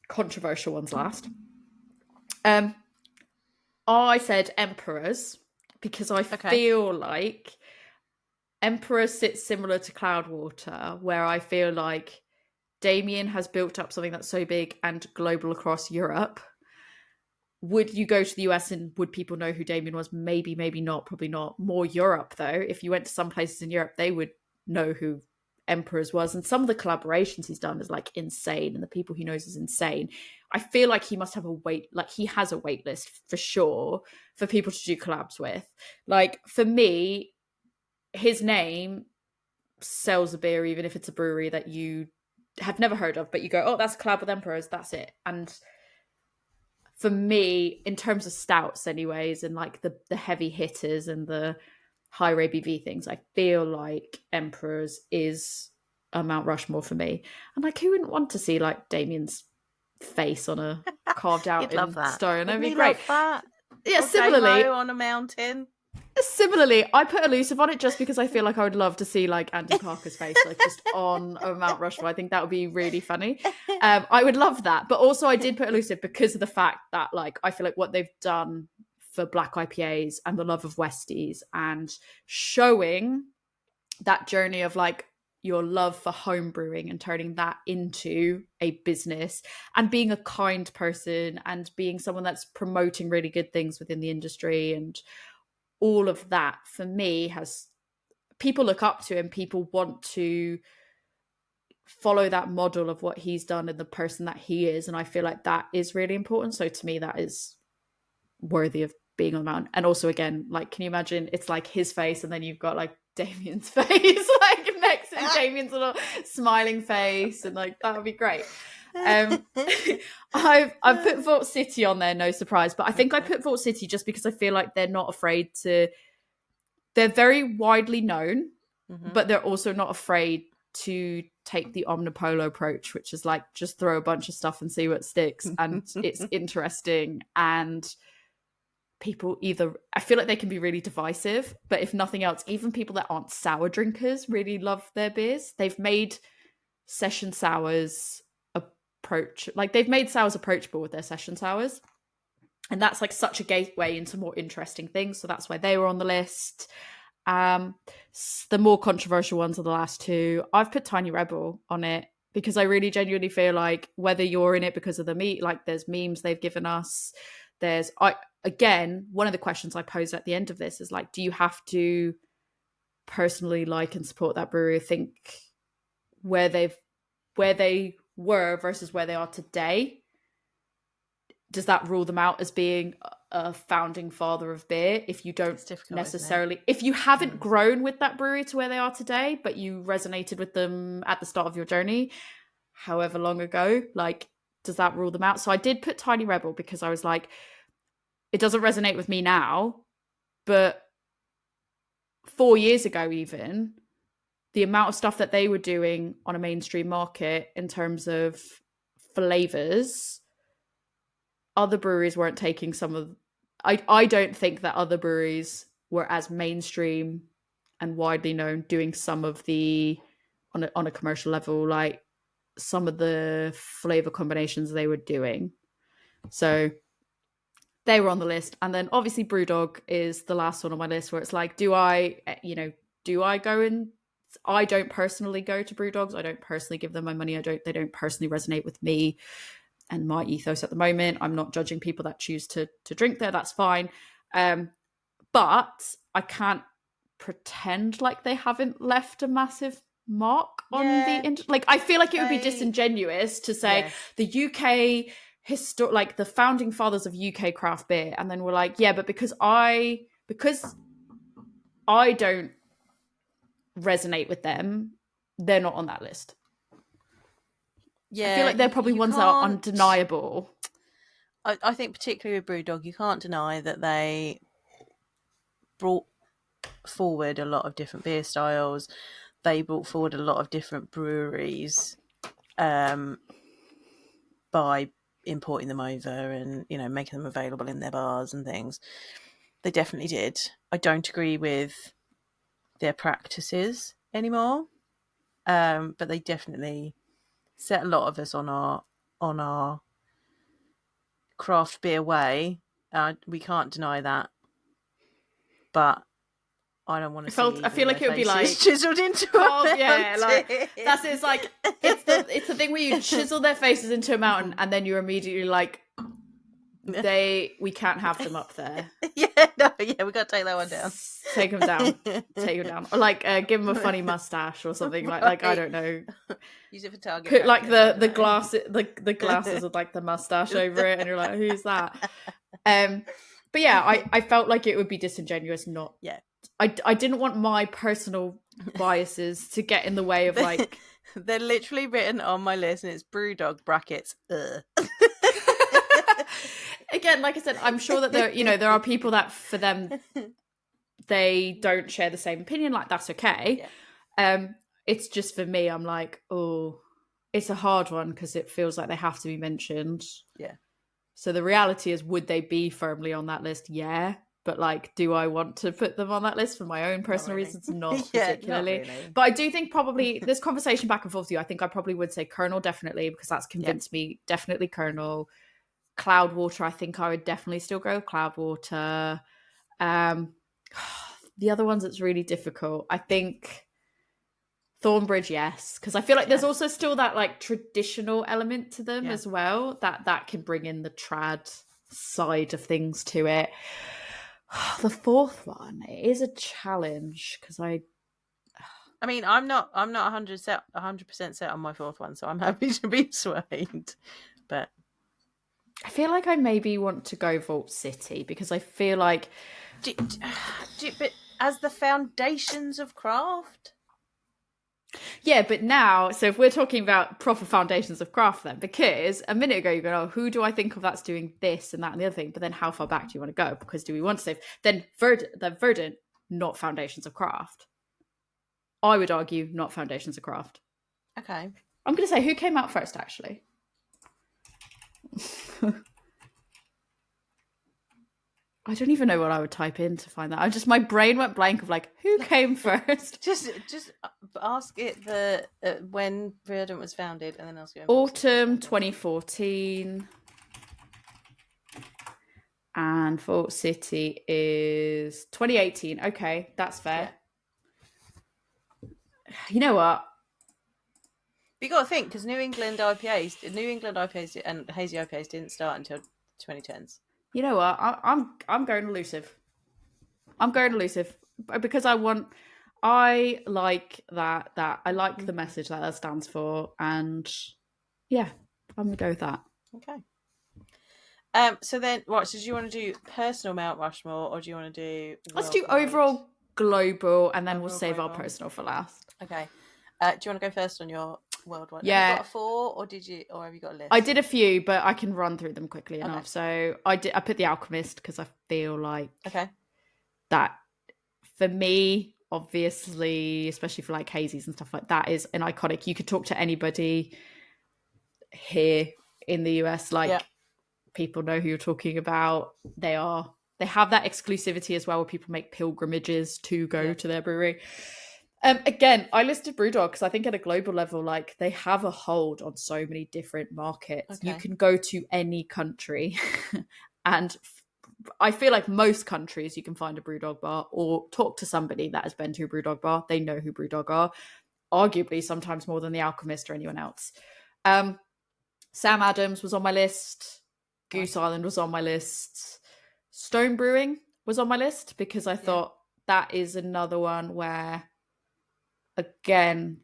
controversial ones last. I said Emperors because I feel like Emperor sits similar to Cloudwater, where I feel like Damien has built up something that's so big and global across Europe. Would you go to the US and would people know who Damien was? Maybe, maybe not, probably not. More Europe, though. If you went to some places in Europe, they would know who Emperors was. And some of the collaborations he's done is like insane, and the people he knows is insane. I feel like he must have he has a wait list for sure for people to do collabs with. Like for me, his name sells a beer, even if it's a brewery that you have never heard of, but you go, oh, that's a collab with Emperors, that's it. And for me, in terms of stouts anyways, and like the heavy hitters and the higher ABV things, I feel like Emperors is a Mount Rushmore for me. And like, who wouldn't want to see like Damien's face on a carved out in stone? That'd be great. Yeah, similarly on a mountain. Similarly, I put Elusive on it just because I feel like I would love to see like Andy Parker's face like just on a Mount Rushmore. I think that would be really funny. I would love that. But also I did put Elusive because of the fact that like I feel like what they've done for black IPAs and the love of Westies and showing that journey of like your love for home brewing and turning that into a business and being a kind person and being someone that's promoting really good things within the industry, and all of that for me has people look up to him, people want to follow that model of what he's done and the person that he is, and I feel like that is really important. So to me that is worthy of being on the mountain. And also again, like, can you imagine it's like his face and then you've got like Damien's face like next to Damien's little smiling face, and like that would be great. I've put Vault City on there, no surprise, but I think I put Vault City just because I feel like they're not afraid to, they're very widely known, but they're also not afraid to take the omnipolo approach, which is like just throw a bunch of stuff and see what sticks, and it's interesting, and people either, I feel like they can be really divisive, but if nothing else, even people that aren't sour drinkers really love their beers. They've made session sours they've made sours approachable with their session sours, and that's like such a gateway into more interesting things, so that's why they were on the list. The more controversial ones are the last 2. I've put Tiny Rebel on it because I really genuinely feel like whether you're in it because of the meat, like there's memes they've given us, again, one of the questions I posed at the end of this is like, do you have to personally like and support that brewery? I think where they were versus where they are today, does that rule them out as being a founding father of beer if you don't necessarily, if you haven't grown with that brewery to where they are today, but you resonated with them at the start of your journey however long ago, like does that rule them out? So I did put Tiny Rebel because I was like, it doesn't resonate with me now, but 4 years ago even, the amount of stuff that they were doing on a mainstream market in terms of flavors, other breweries weren't taking some of, I don't think that other breweries were as mainstream and widely known doing some of the, on a commercial level, like some of the flavor combinations they were doing. So they were on the list. And then obviously Brewdog is the last one on my list, where it's like, do I go in? I don't personally go to Brewdogs. I don't personally give them my money. They don't personally resonate with me and my ethos at the moment. I'm not judging people that choose to drink there. That's fine. But I can't pretend like they haven't left a massive mark on the like, I feel like it would be disingenuous to say the UK like the founding fathers of UK craft beer, and then we're like, yeah, but because I don't resonate with them, they're not on that list. Yeah, I feel like they're probably ones that are undeniable. I think particularly with Brewdog, you can't deny that they brought forward a lot of different beer styles. They brought forward a lot of different breweries by importing them over and, you know, making them available in their bars and things. They definitely did. I don't agree with their practices anymore, but they definitely set a lot of us on our craft beer way. We can't deny that, but I don't want to see. I feel like it would be like chiseled into yeah, like that's it. It's like it's the thing where you chisel their faces into a mountain, and then you're immediately like, we can't have them up there. we got to take that one down. Take them down, or like give them a funny mustache or something. Right. Like I don't know. Use it for target. Put like the glasses with like the mustache over it, and you're like, who's that? But yeah, I felt like it would be disingenuous not. Yeah. I didn't want my personal biases to get in the way of like. They're literally written on my list, and it's Brewdog brackets. Again, like I said, I'm sure that there are people that for them they don't share the same opinion. Like that's okay. Yeah. It's just for me. I'm like, oh, it's a hard one because it feels like they have to be mentioned. Yeah. So the reality is, would they be firmly on that list? Yeah. But like, do I want to put them on that list for my own personal reasons? Not particularly. Not really. But I do think probably this conversation back and forth with you, I think I probably would say Kernel definitely, because that's convinced me. Definitely Kernel. Cloudwater, I think I would definitely still go with Cloudwater. The other ones, it's really difficult. I think Thornbridge, yes, because I feel like there's also still that like traditional element to them as well, that can bring in the trad side of things to it. The fourth one is a challenge because I mean, I'm not 100% set on my fourth one, so I'm happy to be swayed. But I feel like I maybe want to go Vault City because I feel like, but as the foundations of craft. Yeah, but now, so if we're talking about proper foundations of craft then, because a minute ago you go, oh, who do I think of that's doing this and that and the other thing? But then how far back do you want to go? Because do we want to say, then Verdant, not foundations of craft. I would argue not foundations of craft. Okay. I'm going to say, who came out first, actually? I don't even know what I would type in to find that. My brain went blank of like, who came first? just ask it when Verdant was founded, and then ask you. Autumn 2014, and Vault City is 2018. Okay, that's fair. Yeah. You know what? You got to think because New England IPAs and hazy IPAs didn't start until 2010s. You know what? I'm going elusive. I'm going elusive because I like that. I like the message that stands for, and yeah, I'm gonna go with that. Okay. So then, what? So do you want to do personal Mount Rushmore, or do you want to do? Let's do overall global, and then we'll save our personal for last. Okay. Do you want to go first on your worldwide? Yeah. Have you got a 4, or have you got a list? I did a few, but I can run through them quickly enough. So I put The Alchemist because I feel like that for me, obviously, especially for like hazies and stuff like that, is an iconic. You could talk to anybody here in the US, like people know who you're talking about. They have that exclusivity as well, where people make pilgrimages to go to their brewery. Again, I listed Brewdog because I think at a global level, like they have a hold on so many different markets. Okay. You can go to any country and I feel like most countries you can find a Brewdog bar or talk to somebody that has been to a Brewdog bar. They know who Brewdog are, arguably sometimes more than The Alchemist or anyone else. Sam Adams was on my list. Goose Island was on my list. Stone Brewing was on my list because I thought that is another one where, again,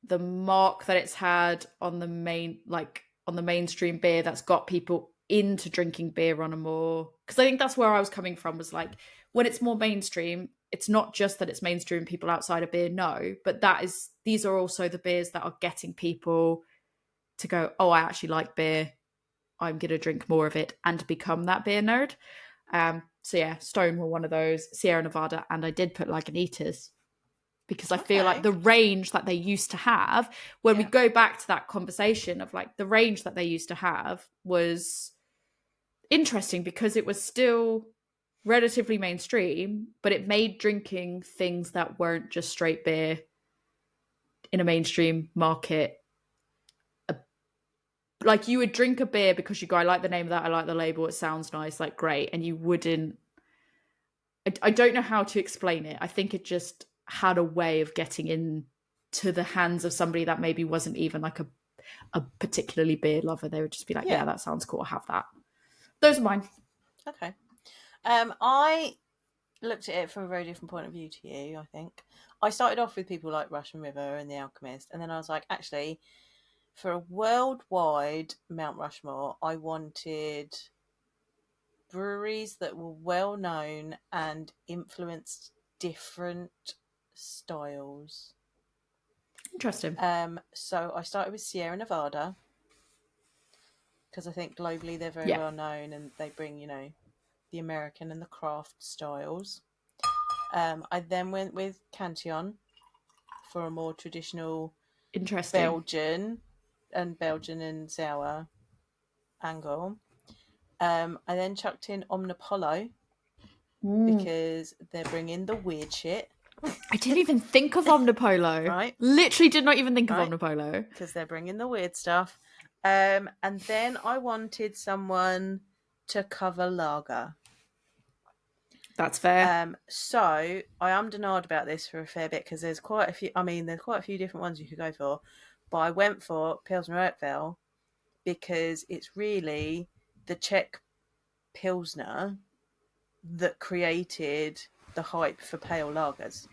the mark that it's had on the main, like on the mainstream beer that's got people into drinking beer on a more, because I think that's where I was coming from, was like, when it's more mainstream, it's not just that it's mainstream people outside of beer know, but these are also the beers that are getting people to go, oh, I actually like beer, I'm gonna drink more of it and become that beer nerd. So yeah, Stone were one of those, Sierra Nevada, and I did put Lagunitas, because I feel like the range that they used to have, when we go back to that conversation of like the range that they used to have was interesting, because it was still relatively mainstream, but it made drinking things that weren't just straight beer in a mainstream market. Like, you would drink a beer because you go, I like the name of that, I like the label, it sounds nice, like great, and you wouldn't. I don't know how to explain it. I think it just had a way of getting into the hands of somebody that maybe wasn't even like a particularly beer lover. They would just be like, yeah, that sounds cool, I'll have that. Those are mine. Okay. I looked at it from a very different point of view to you, I think. I started off with people like Russian River and The Alchemist, and then I was like, actually, for a worldwide Mount Rushmore, I wanted breweries that were well known and influenced different styles. Interesting. So I started with Sierra Nevada, because I think globally they're very well known and they bring, the American and the craft styles. I then went with Cantillon for a more traditional Belgian and sour angle. I then chucked in Omnipollo because they're bringing the weird shit. I didn't even think of Omnipollo. Right. Literally did not even think of Omnipollo. Because they're bringing the weird stuff. And then I wanted someone to cover lager. That's fair. So I am denied about this for a fair bit, because there's quite a few different ones you could go for. But I went for Pilsner Urquell because it's really the Czech Pilsner that created the hype for pale lagers.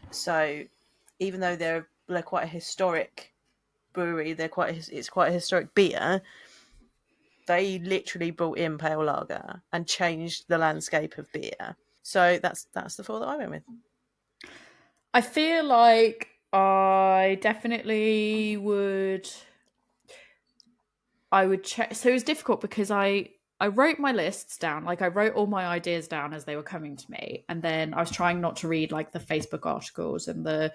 So even though they're quite a historic brewery, it's quite a historic beer, they literally brought in pale lager and changed the landscape of beer. So that's the four that I went with. I feel like I definitely would check. So it was difficult because I wrote my lists down. Like, I wrote all my ideas down as they were coming to me. And then I was trying not to read like the Facebook articles and the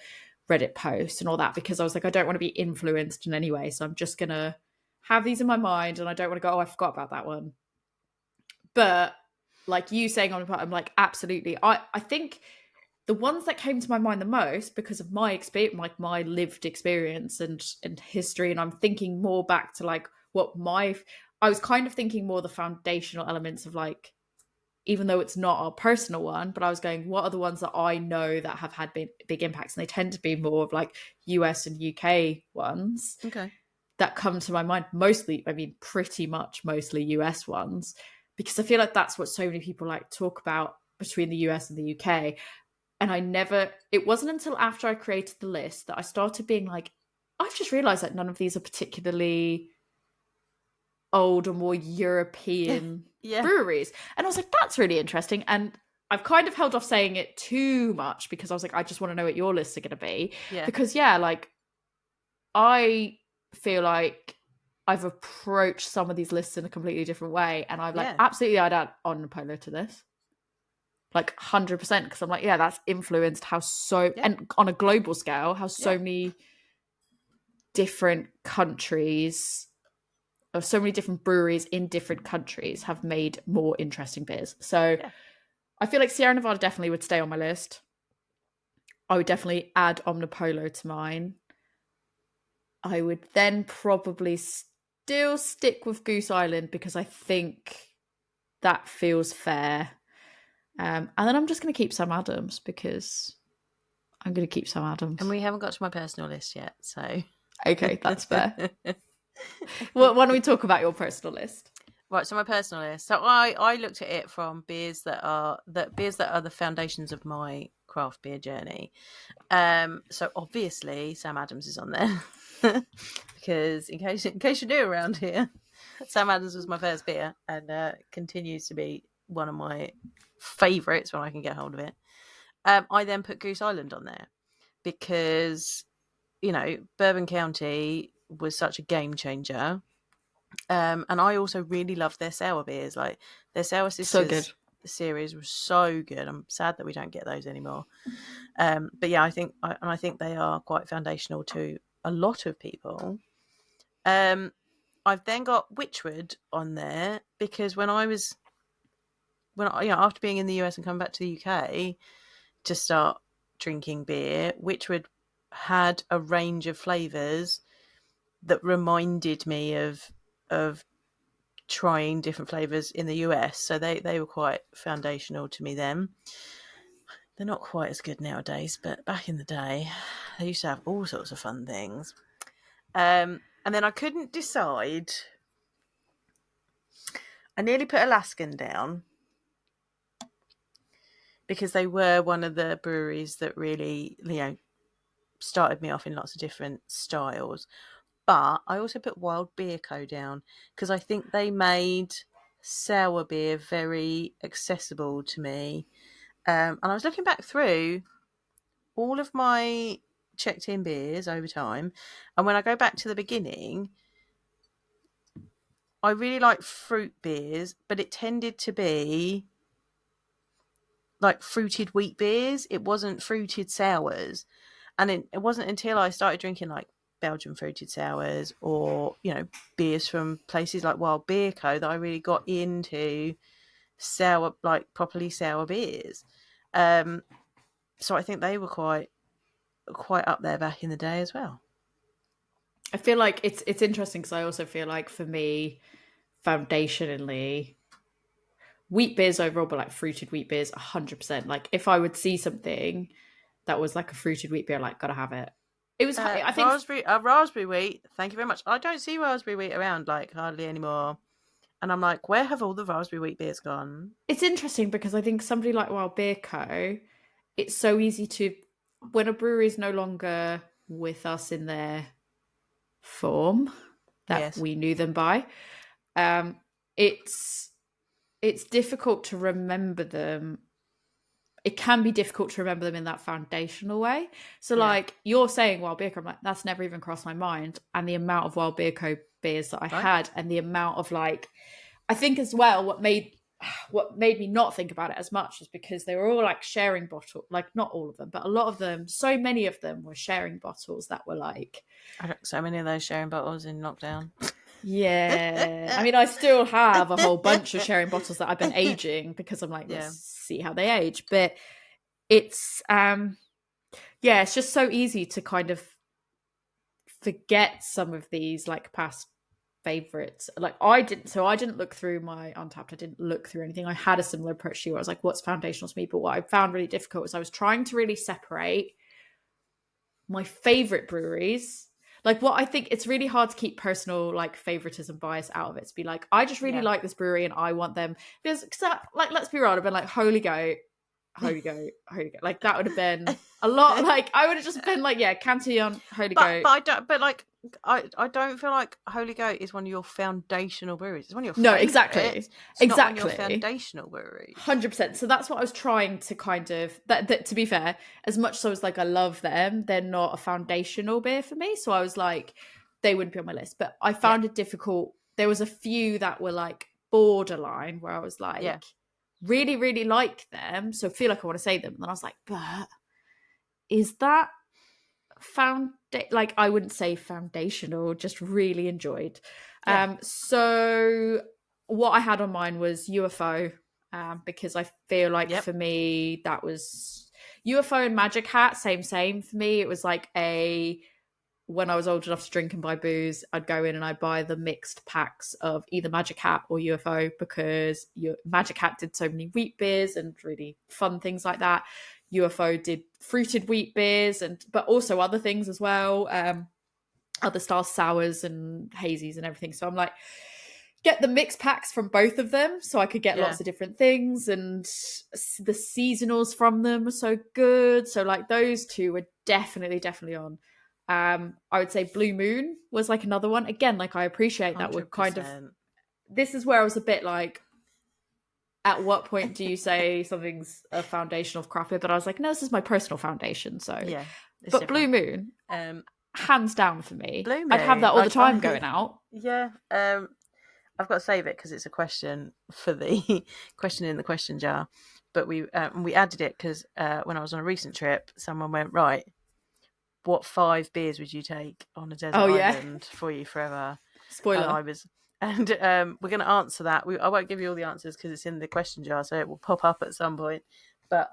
Reddit posts and all that, because I was like, I don't want to be influenced in any way. So I'm just going to have these in my mind, and I don't want to go, oh, I forgot about that one. But like you saying on the part, I'm like, absolutely. I think the ones that came to my mind the most, because of my experience, like my lived experience and history, and I'm thinking more back to like I was kind of thinking more the foundational elements of, like, even though it's not a personal one, but I was going, what are the ones that I know that have had big impacts? And they tend to be more of like US and UK ones that come to my mind. Mostly, I mean, pretty much mostly US ones, because I feel like that's what so many people like talk about between the US and the UK. And it wasn't until after I created the list that I started being like, I've just realized that none of these are particularly old or more European breweries. And I was like, that's really interesting. And I've kind of held off saying it too much, because I was like, I just want to know what your lists are going to be. Yeah. Because like, I feel like I've approached some of these lists in a completely different way. And I've like, absolutely, I'd add Omnipollo to this. Like 100%, because I'm like, yeah, that's influenced and on a global scale, how so many different countries, or so many different breweries in different countries have made more interesting beers. So I feel like Sierra Nevada definitely would stay on my list. I would definitely add Omnipollo to mine. I would then probably still stick with Goose Island, because I think that feels fair. And then I'm just going to keep Sam Adams, because I'm going to keep Sam Adams. And we haven't got to my personal list yet, so... Okay, that's fair. Well, why don't we talk about your personal list? Right, so my personal list. So I looked at it from beers that are the foundations of my craft beer journey. So obviously Sam Adams is on there. because in case you're new around here, Sam Adams was my first beer and continues to be one of my favourites when I can get hold of it. I then put Goose Island on there because, Bourbon County was such a game changer. And I also really loved their sour beers. Like their Sour Sisters series was so good. I'm sad that we don't get those anymore. But yeah, I think they are quite foundational to a lot of people. I've then got Witchwood on there because after being in the US and coming back to the UK to start drinking beer, Witchwood had a range of flavors that reminded me of trying different flavors in the US. So they were quite foundational to me then. They're not quite as good nowadays, but back in the day, they used to have all sorts of fun things. And then I couldn't decide. I nearly put Alaskan down because they were one of the breweries that really, started me off in lots of different styles. But I also put Wild Beer Co. down because I think they made sour beer very accessible to me. And I was looking back through all of my checked in beers over time. And when I go back to the beginning, I really like fruit beers, but it tended to be like fruited wheat beers. It wasn't fruited sours. And it wasn't until I started drinking like Belgian fruited sours or, beers from places like Wild Beer Co. that I really got into sour, like properly sour beers. So I think they were quite up there back in the day as well. I feel like it's interesting because I also feel like for me, foundationally, wheat beers overall, but like fruited wheat beers, 100%. Like if I would see something that was like a fruited wheat beer, like gotta have it. It was, I think, raspberry wheat. Thank you very much. I don't see raspberry wheat around like hardly anymore, and I'm like, where have all the raspberry wheat beers gone? It's interesting because I think somebody like Wild Beer Co. It's so easy to, when a brewery is no longer with us in their form that we knew them by, it's difficult to remember them. It can be difficult to remember them in that foundational way. So like you're saying Wild Beer Co, I'm like, that's never even crossed my mind. And the amount of Wild Beer Co beers that I had and the amount of like, I think as well, what made me not think about it as much is because they were all like sharing bottles, like not all of them, but a lot of them, so many of them were sharing bottles that were like. I drank so many of those sharing bottles in lockdown. Yeah. I mean, I still have a whole bunch of sharing bottles that I've been aging because I'm like, let's see how they age. But it's, it's just so easy to kind of forget some of these like past favorites. Like I didn't look through my Untapped. I didn't look through anything. I had a similar approach to you. I was like, what's foundational to me? But what I found really difficult was I was trying to really separate my favorite breweries. Like what I think it's really hard to keep personal like favoritism bias out of it. To be like, I just really like this brewery and I want them because like let's be real, I've been like Holy Goat. Like that would have been a lot. Like I would have just been like, yeah, Cantillon, Holy Goat. But I don't. But like I don't feel like Holy Goat is one of your foundational breweries. It's one of your no, exactly. It's not one of your foundational breweries. 100%. So that's what I was trying to kind of that to be fair, as much as I was like, I love them, they're not a foundational beer for me. So I was like, they wouldn't be on my list. But I found it difficult. There was a few that were like borderline where I was like, really, really like them. So I feel like I want to say them. And then I was like, but is that like I wouldn't say foundational, just really enjoyed. So what I had on mine was UFO, because I feel like for me that was UFO and Magic Hat, same for me. It was like when I was old enough to drink and buy booze, I'd go in and I'd buy the mixed packs of either Magic Hat or UFO because Magic Hat did so many wheat beers and really fun things like that. UFO did fruited wheat beers but also other things as well, other style sours and hazies and everything. So I'm like, get the mixed packs from both of them so I could get lots of different things, and the seasonals from them were so good. So like those two were definitely on. I would say Blue Moon was like another one. Again, like I appreciate that we're kind of, 100%. this is where I was a bit like, at what point do you say something's a foundation of craft beer? But I was like, no, this is my personal foundation. So, Yeah, it's but different. Blue Moon, hands down for me. Blue Moon, I'd have that all the like, time going out. Yeah, I've got to save it because it's a question for the question in the question jar. But we added it because when I was on a recent trip, someone went, right, what 5 beers would you take on a desert island for you forever? Spoiler. And we're going to answer that. I won't give you all the answers because it's in the question jar, so it will pop up at some point. But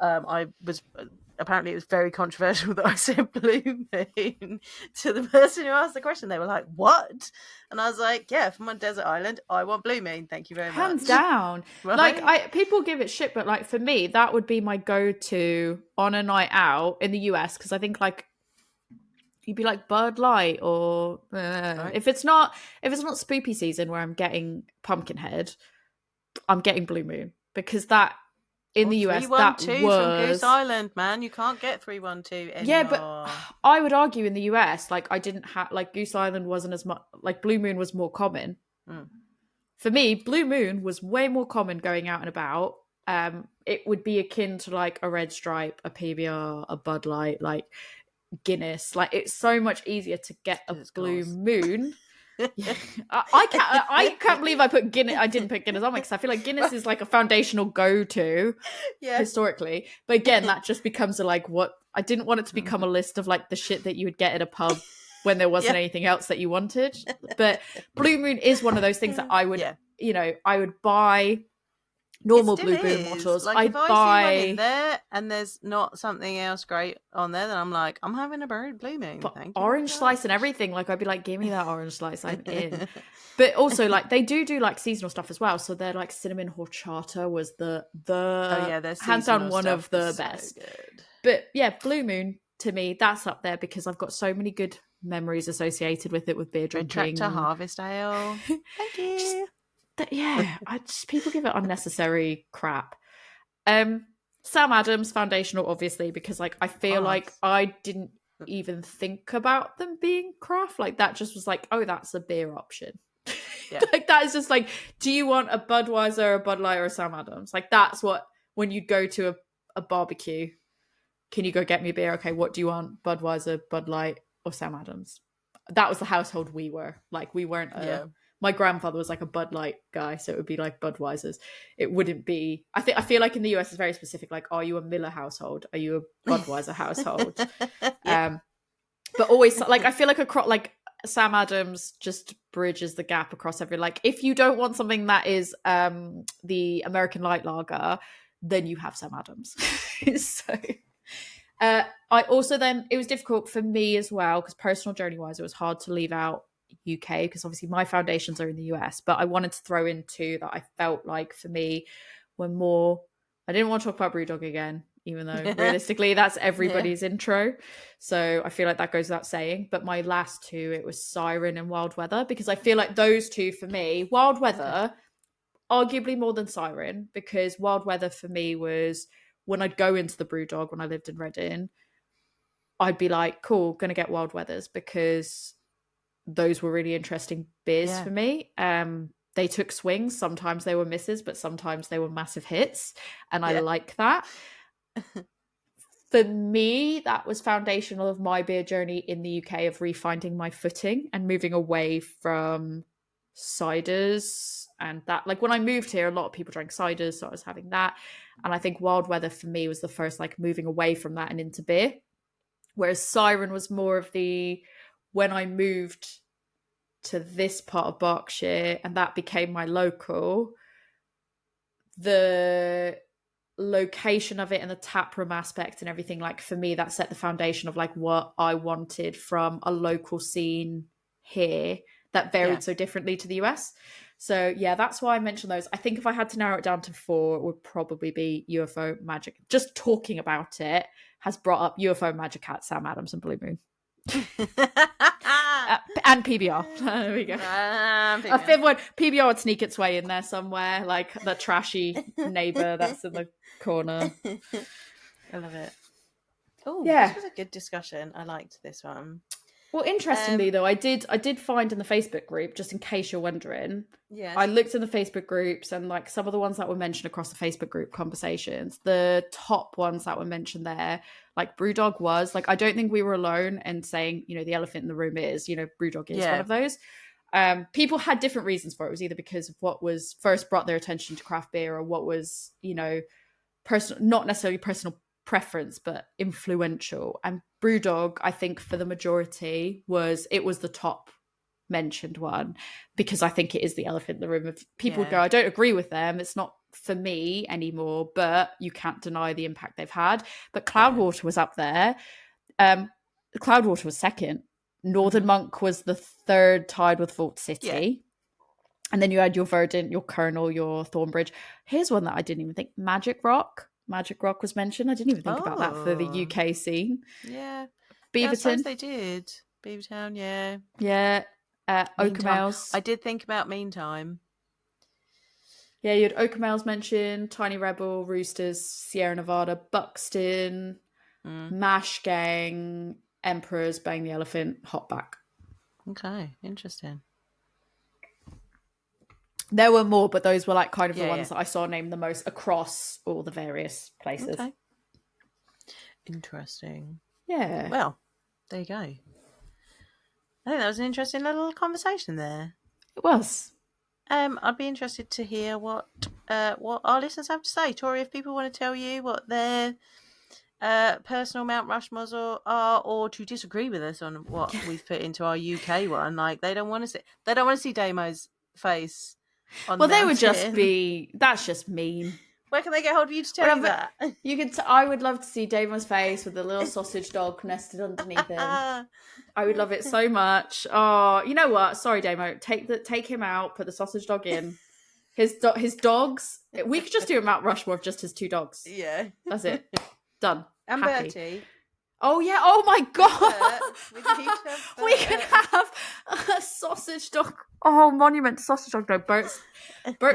apparently it was very controversial that I said Blue Moon to the person who asked the question. They were like, what? And I was like, yeah, if I'm on a desert island, I want Blue Moon. Thank you very much. Hands down. Right? Like, people give it shit, but like for me, that would be my go-to on a night out in the US, because I think like you'd be like Bud Light or Right. if it's not spoopy season where I'm getting Pumpkinhead, I'm getting Blue Moon, because that in the US that 312 was from Goose Island, man. You can't get 312 anymore. Yeah, but I would argue in the US, like I didn't have like Goose Island wasn't as much, like Blue Moon was more common. For me, Blue Moon was way more common going out and about. It would be akin to like a Red Stripe, a PBR, a Bud Light, like Guinness. Like it's so much easier to get a Blue Moon. Yeah. I can't believe I put Guinness. I didn't put Guinness on because I feel like Guinness is like a foundational go-to historically. But again, that just becomes a like what I didn't want it to become a list of like the shit that you would get at a pub when there wasn't anything else that you wanted. But Blue Moon is one of those things that I would, I would buy normal Blue Moon bottles. Like if I see one in there and there's not something else great on there, then I'm like, I'm having a Blue Moon. But Thank you. Orange slice and everything, like I'd be like, give me that orange slice, I'm in. But also like they do like seasonal stuff as well. So they're like cinnamon horchata was the hands down one of the best. So good. But yeah, Blue Moon to me, that's up there because I've got so many good memories associated with it, with beer drinking. Tractor Harvest Ale. Thank you. People give it unnecessary crap. Sam Adams foundational, obviously, because like I feel like I didn't even think about them being craft. Like that just was like, oh, that's a beer option. Like that is just like, do you want a Budweiser, a Bud Light, or a Sam Adams? Like that's what, when you go to a barbecue, can you go get me a beer? Okay, what do you want? Budweiser, Bud Light, or Sam Adams? That was the household we were. Like we weren't my grandfather was like a Bud Light guy, so it would be like Budweisers. It wouldn't be. I feel like in the US it's very specific. Like, are you a Miller household? Are you a Budweiser household? But always like I feel like Sam Adams just bridges the gap across every. Like, if you don't want something that is the American Light Lager, then you have Sam Adams. So. I also then it was difficult for me as well because personal journey wise it was hard to leave out UK because obviously my foundations are in the US, but I wanted to throw in two that I felt like for me were more. I didn't want to talk about Brewdog again, even though realistically that's everybody's intro, so I feel like that goes without saying. But my last two, it was Siren and Wild Weather, because I feel like those two for me, Wild Weather arguably more than Siren, because Wild Weather for me was when I'd go into the Brewdog when I lived in Reading, I'd be like, cool, gonna get Wild Weathers because those were really interesting beers for me. They took swings. Sometimes they were misses, but sometimes they were massive hits. And I like that. For me, that was foundational of my beer journey in the UK, of refinding my footing and moving away from ciders. And that, like when I moved here, a lot of people drank ciders, so I was having that. And I think Wild Weather for me was the first like moving away from that and into beer. Whereas Siren was more of the, when I moved to this part of Berkshire and that became my local, the location of it and the taproom aspect and everything, like for me that set the foundation of like what I wanted from a local scene here that varied so differently to the US. So yeah, that's why I mentioned those. I think if I had to narrow it down to 4, it would probably be UFO, Magic. Just talking about it has brought up UFO, Magic Hat, Sam Adams, and Blue Moon. And PBR. There we go. A fifth one. PBR would sneak its way in there somewhere, like the trashy neighbour that's in the corner. I love it. Oh, this was a good discussion. I liked this one. Well, interestingly though, I did find in the Facebook group, just in case you're wondering, Yes. I looked in the Facebook groups and like some of the ones that were mentioned across the Facebook group conversations, the top ones that were mentioned there, like Brewdog was like, I don't think we were alone in saying, the elephant in the room is, Brewdog is one of those. People had different reasons for it. It was either because of what was first brought their attention to craft beer, or what was, personal, not necessarily personal preference, but influential. And Brewdog, I think for the majority was the top mentioned one, because I think it is the elephant in the room. Of people go, I don't agree with them, it's not for me anymore, but you can't deny the impact they've had. But Cloudwater was up there. Cloudwater was second. Northern Monk was the third, tied with Vault City. And then you had your Verdant, your Kernel, your Thornbridge. Here's one that I didn't even think. Magic Rock was mentioned. I didn't even think about that for the UK scene. Yeah. Beaverton. Yeah, I suppose they did. Beavertown, yeah. Yeah. Oakham Ales. I did think about Meantime. Yeah, you had Oakham Ales mentioned, Tiny Rebel, Roosters, Sierra Nevada, Buxton, Mash Gang, Emperors, Bang the Elephant, Hotback. Okay, interesting. There were more, but those were like kind of the ones that I saw named the most across all the various places. Okay. Interesting. Yeah. Well, there you go. I think that was an interesting little conversation there. It was. I'd be interested to hear what our listeners have to say. Tori, if people want to tell you what their personal Mount Rushmores are, or to disagree with us on what we've put into our UK one, like they don't want to see Damo's face on the they would just be, that's just mean. Where can they get hold of you to tell you that? You could. I would love to see Damo's face with the little sausage dog nested underneath him. I would love it so much. Oh, you know what? Sorry, Damo. Take him out. Put the sausage dog in. His dogs. We could just do a Mount Rushmore of just his two dogs. Yeah, that's it. Done. And Happy. Bertie. Oh yeah! Oh my god! We could have a sausage dog. Oh, monument to sausage dog. No, Bert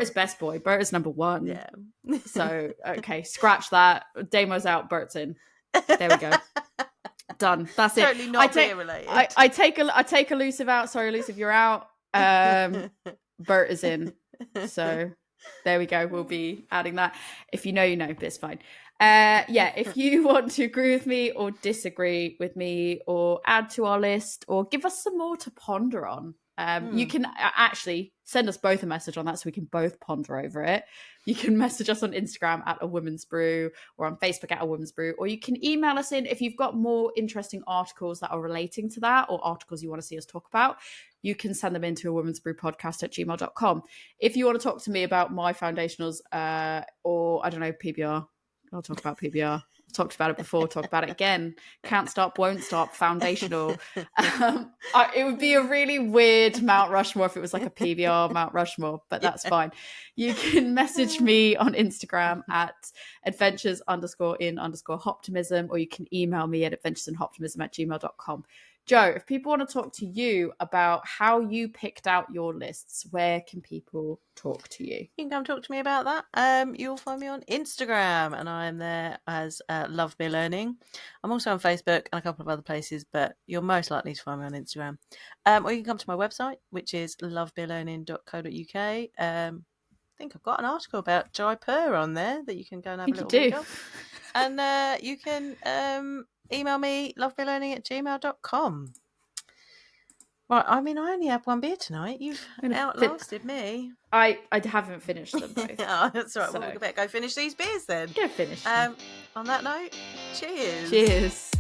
is best boy. Bert is number one. Yeah. So okay, scratch that. Damo's out. Bert's in. There we go. Done. That's it. Totally not beer related. I take Elusive out. Sorry, Elusive, you're out. Bert is in. So there we go. We'll be adding that. If you know, you know, but it's fine. If you want to agree with me or disagree with me or add to our list or give us some more to ponder on, you can actually send us both a message on that so we can both ponder over it. You can message us on Instagram at A Woman's Brew or on Facebook at A Woman's Brew, or you can email us in if you've got more interesting articles that are relating to that or articles you want to see us talk about. You can send them into awomansbrewpodcast@gmail.com. If you want to talk to me about my foundationals or, I don't know, PBR, I'll talk about PBR. Talked about it before, talk about it again. Can't stop, won't stop, foundational. It would be a really weird Mount Rushmore if it was like a PBR Mount Rushmore, but that's fine. You can message me on Instagram at adventures_in_hoptimism, or you can email me at adventuresinhoptimism@gmail.com. Joe, if people want to talk to you about how you picked out your lists, where can people talk to you? You can come talk to me about that. You'll find me on Instagram, and I am there as Love Beer Learning. I'm also on Facebook and a couple of other places, but you're most likely to find me on Instagram. Or you can come to my website, which is lovebeerlearning.co.uk. I think I've got an article about Jaipur on there that you can go and have a little read of. And you can email me lovebeerlearning@gmail.com. Right, I mean, I only have one beer tonight. You've outlasted me. I haven't finished them both. Oh, that's right. So. Well, we better go finish these beers then. Go finish them. On that note, cheers. Cheers.